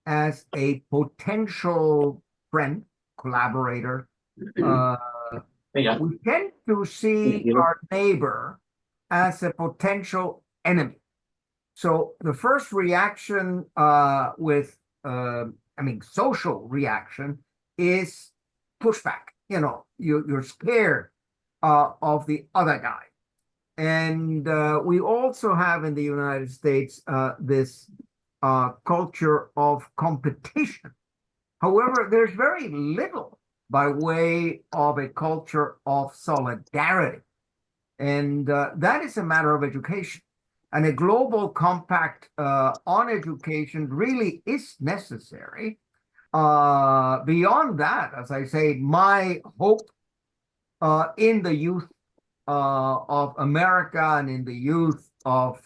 as a potential friend, collaborator, we tend to see our neighbor as a potential enemy. So the first reaction social reaction is pushback. You know, you're scared of the other guy. And we also have in the United States this culture of competition. However, there's very little by way of a culture of solidarity. And that is a matter of education. And a global compact on education really is necessary. Beyond that, as I say, my hope in the youth of America and in the youth of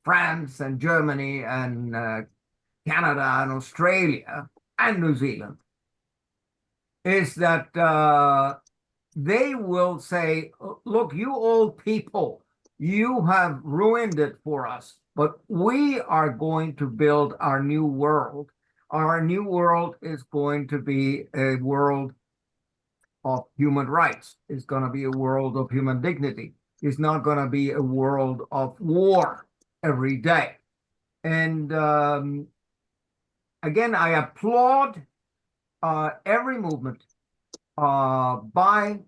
France and Germany and Canada and Australia and New Zealand is that they will say, look, you old people, you have ruined it for us, but we are going to build our new world. Our new world is going to be a world of human rights. It's going to be a world of human dignity. It's not going to be a world of war every day. And again, I applaud every movement by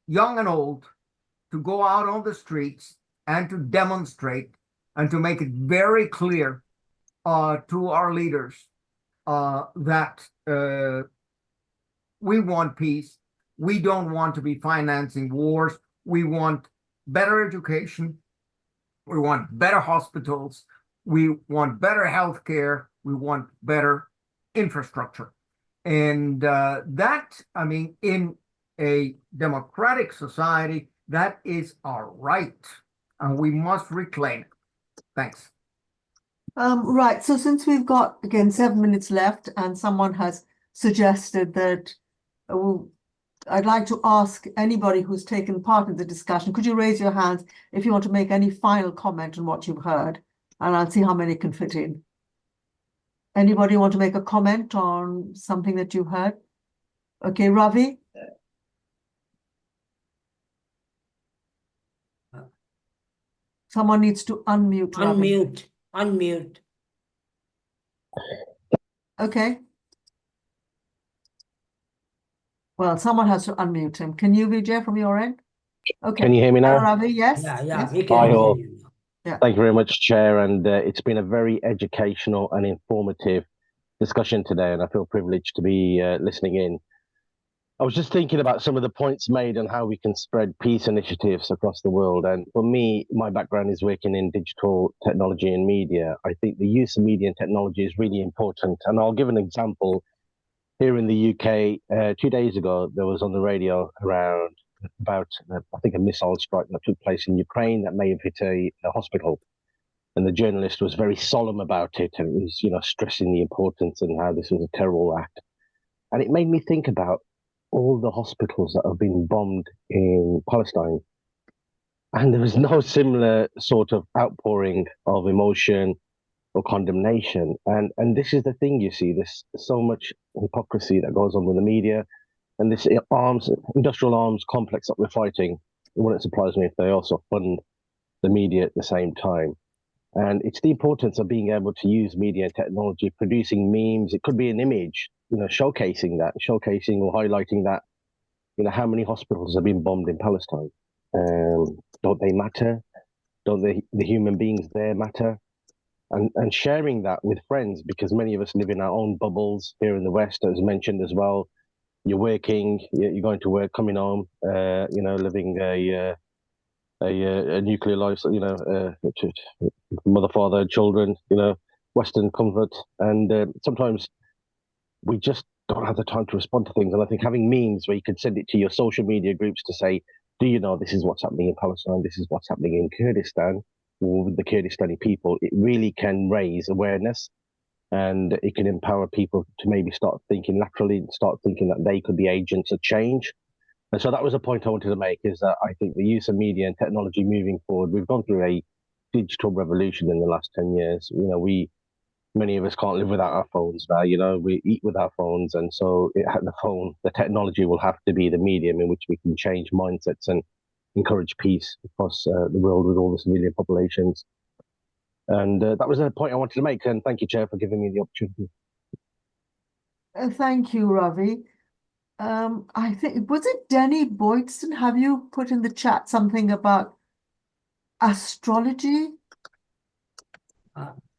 young and old to go out on the streets and to demonstrate and to make it very clear to our leaders that we want peace. We don't want to be financing wars. We want better education. We want better hospitals. We want better healthcare. We want better infrastructure. And that, I mean, in a democratic society, that is our right. And we must reclaim it. Thanks. Right. So since we've got, again, 7 minutes left and someone has suggested that I'd like to ask anybody who's taken part in the discussion, could you raise your hands if you want to make any final comment on what you've heard? And I'll see how many can fit in. Anybody want to make a comment on something that you heard? Okay, Ravi? Someone needs to unmute. Ravi. Unmute. Okay. Well, someone has to unmute him. Can you, Vijay, from your end? Okay. Can you hear me now? Ravi, yes. Yeah, Yes. we can Hi, hear all. you. Yeah. Thank you very much, Chair. And it's been a very educational and informative discussion today, and I feel privileged to be listening in. I was just thinking about some of the points made and how we can spread peace initiatives across the world. And for me, my background is working in digital technology and media. I think the use of media and technology is really important. And I'll give an example. Here in the UK, 2 days ago, there was on the radio about, I think, a missile strike that took place in Ukraine that may have hit a hospital. And the journalist was very solemn about it and was, stressing the importance and how this was a terrible act. And it made me think about all the hospitals that have been bombed in Palestine. And there was no similar sort of outpouring of emotion or condemnation. And this is the thing, you see, there's so much hypocrisy that goes on with the media and this industrial arms complex that we're fighting. It wouldn't surprise me if they also fund the media at the same time. And it's the importance of being able to use media and technology, producing memes. It could be an image, showcasing or highlighting that, how many hospitals have been bombed in Palestine. Don't they matter? Don't the human beings there matter? And sharing that with friends, because many of us live in our own bubbles here in the West, as mentioned as well. you're working, you're going to work, coming home, living a nuclear life, mother, father, children, Western comfort. And sometimes we just don't have the time to respond to things. And I think having means where you can send it to your social media groups to say, do you know this is what's happening in Palestine, this is what's happening in Kurdistan, or with the Kurdistani people, it really can raise awareness, and it can empower people to maybe start thinking laterally, start thinking that they could be agents of change. And so that was a point I wanted to make, is that I think the use of media and technology moving forward, we've gone through a digital revolution in the last 10 years. Many of us can't live without our phones now, we eat with our phones. And so the technology will have to be the medium in which we can change mindsets and encourage peace across the world with all the civilian populations. And that was a point I wanted to make. And thank you, Chair, for giving me the opportunity. Thank you, Ravi. I think, was it Denny Boydston? Have you put in the chat something about astrology?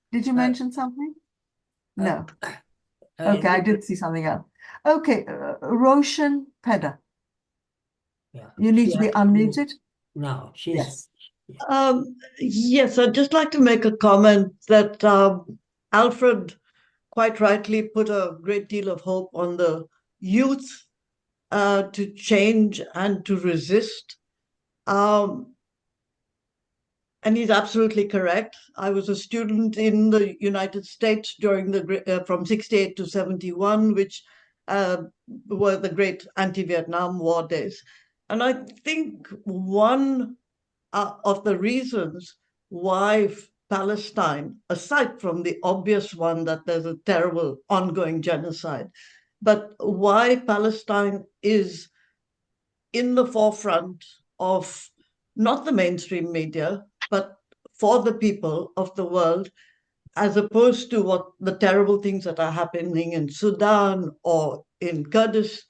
Did you mention something? No. Okay, I did see something else. Okay, Roshan Peda. Yeah. You need to be unmuted. No, she's. Yes. Yes, I'd just like to make a comment that Alfred quite rightly put a great deal of hope on the youth to change and to resist. And he's absolutely correct. I was a student in the United States during from 68 to 71, which were the great anti-Vietnam War days. And I think one of the reasons why Palestine, aside from the obvious one that there's a terrible ongoing genocide, but why Palestine is in the forefront of not the mainstream media, but for the people of the world, as opposed to what the terrible things that are happening in Sudan or in Kurdish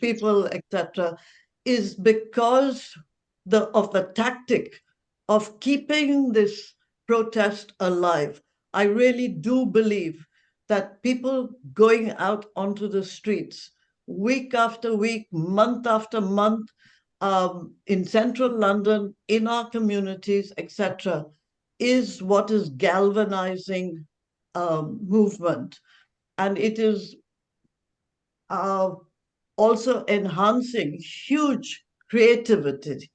people, etc., is because of the tactic of keeping this protest alive. I really do believe that people going out onto the streets week after week, month after month, in central London, in our communities, etc., is what is galvanizing movement. And it is also enhancing huge creativity,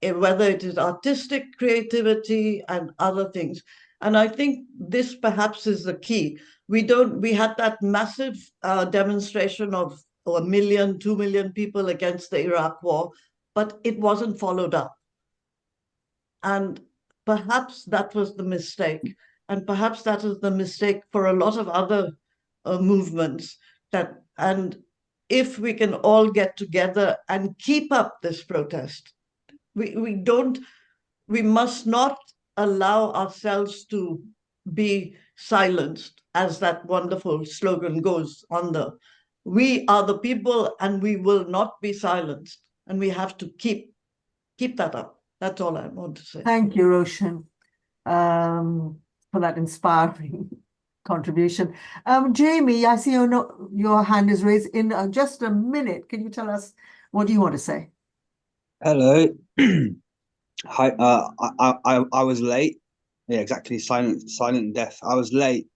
whether it is artistic creativity and other things. And I think this perhaps is the key. We had that massive demonstration of 1 million, 2 million people against the Iraq war, but it wasn't followed up. And perhaps that was the mistake. And perhaps that is the mistake for a lot of other movements. And if we can all get together and keep up this protest, we must not allow ourselves to be silenced, as that wonderful slogan goes on we are the people and we will not be silenced. And we have to keep that up. That's all I want to say. Thank you, Roshan, for that inspiring contribution. Jamie, I see your hand is raised. In just a minute, can you tell us what you want to say? Hello. Hi. I was late. Yeah, exactly. Silent death. I was late,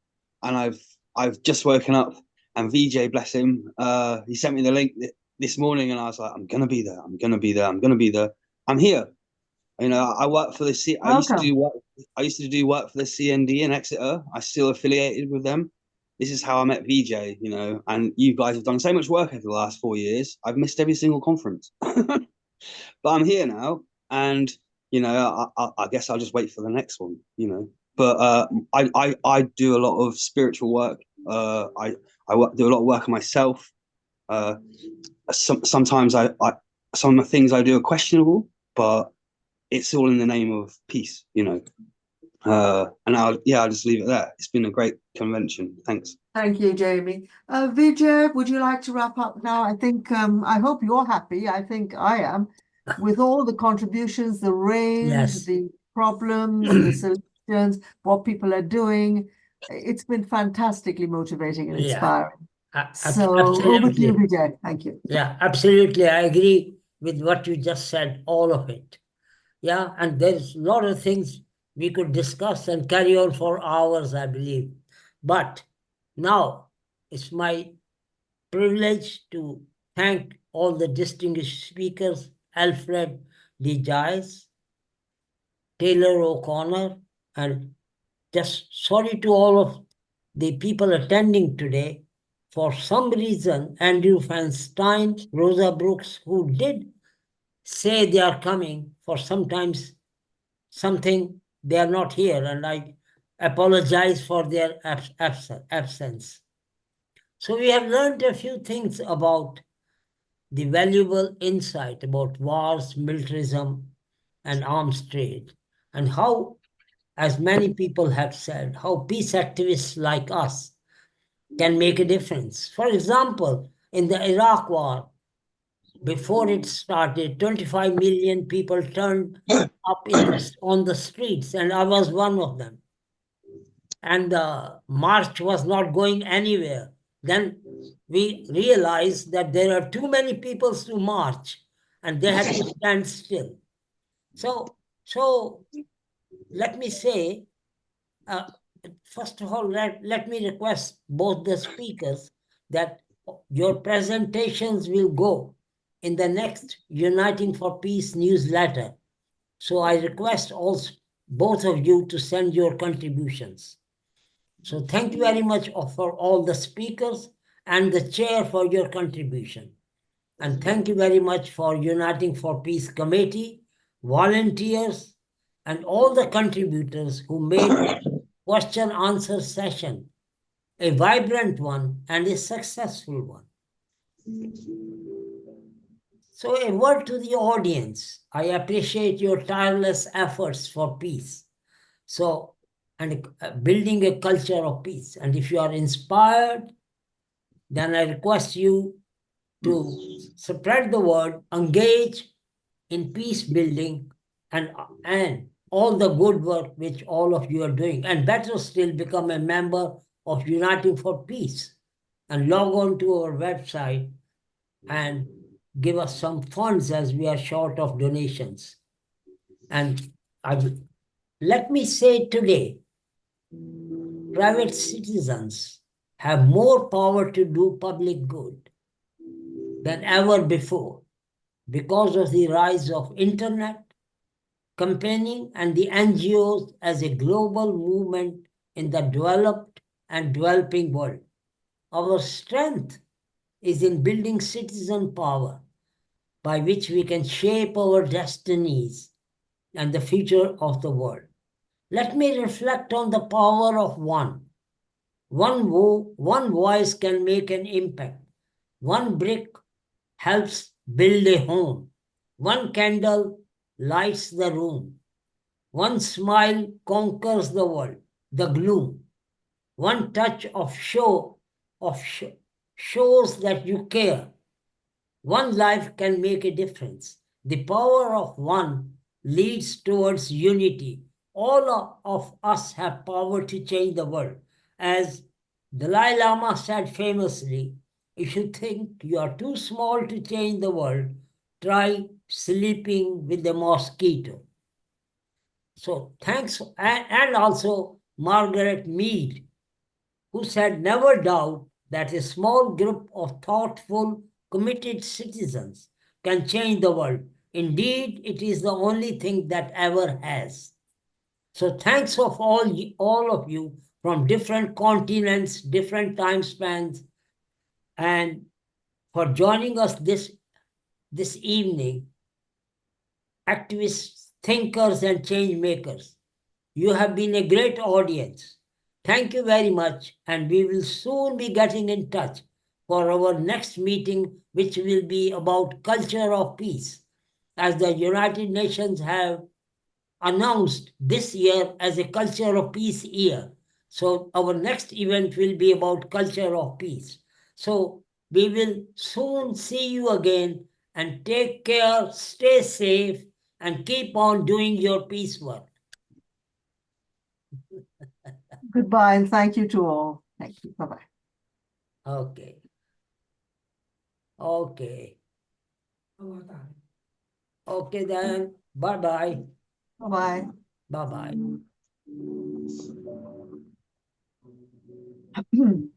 and I've just woken up. And Vijay, bless him, he sent me the link this morning, and I was like, I'm gonna be there. I'm gonna be there. I'm gonna be there. I'm here. I work for the I used to do work for the CND in Exeter. I'm still affiliated with them. This is how I met Vijay. And you guys have done so much work over the last 4 years. I've missed every single conference, but I'm here now, and I guess I'll just wait for the next one. But I do a lot of spiritual work. I do a lot of work on myself. Sometimes some of the things I do are questionable, but it's all in the name of peace, and I'll just leave it there. It's been a great convention. Thanks. Thank you, Jamie. Vijay, would you like to wrap up now? I think I hope you're happy. I think I am, with all the contributions, the range, Yes. the problems, the solutions, what people are doing. It's been fantastically motivating and inspiring. So over to Absolutely. you, Vijay. Thank you. Yeah, absolutely. I agree with what you just said, all of it. Yeah, and there's a lot of things we could discuss and carry on for hours, I believe. But now it's my privilege to thank all the distinguished speakers, Alfred de Zayas, Taylor O'Connor, and just sorry to all of the people attending today. For some reason, Andrew Feinstein, Rosa Brooks, who did say they are coming, for sometimes something they are not here, and I apologize for their absence. So we have learned a few things about the valuable insight about wars, militarism, and arms trade, and how, as many people have said, how peace activists like us can make a difference. For example, in the Iraq War, before it started, 25 million people turned up on the streets, and I was one of them. And the march was not going anywhere. Then we realized that there are too many people to march, and they had to stand still. So let me say, first of all, let me request both the speakers that your presentations will go in the next Uniting for Peace newsletter. So I request also both of you to send your contributions. So thank you very much for all the speakers and the chair for your contribution. And thank you very much for Uniting for Peace Committee, volunteers, and all the contributors who made question answer session a vibrant one and a successful one. So a word to the audience. I appreciate your tireless efforts for peace. So, and building a culture of peace. And if you are inspired, then I request you to spread the word, engage in peace building, and all the good work which all of you are doing. And better still, become a member of Uniting for Peace and log on to our website and give us some funds, as we are short of donations. And let me say today, private citizens have more power to do public good than ever before because of the rise of internet, campaigning, and the NGOs as a global movement in the developed and developing world. Our strength is in building citizen power by which we can shape our destinies and the future of the world. Let me reflect on the power of one. One voice can make an impact. One brick helps build a home. One candle lights the room. One smile conquers the world, the gloom. One touch of shows that you care. One life can make a difference. The power of one leads towards unity. All of us have power to change the world. As Dalai Lama said famously, if you think you are too small to change the world, try sleeping with a mosquito. So thanks, and also Margaret Mead, who said, never doubt that a small group of thoughtful, committed citizens can change the world. Indeed, it is the only thing that ever has. So thanks of all of you from different continents, different time spans, and for joining us this evening, activists, thinkers, and change makers. You have been a great audience. Thank you very much, and we will soon be getting in touch for our next meeting, which will be about culture of peace, as the United Nations have announced this year as a culture of peace year. So our next event will be about culture of peace. So we will soon see you again, and take care, stay safe, and keep on doing your peace work. Goodbye, and thank you to all. Thank you. Bye-bye. Okay. Okay. Okay then. Bye-bye. Bye-bye. Bye-bye. Mm.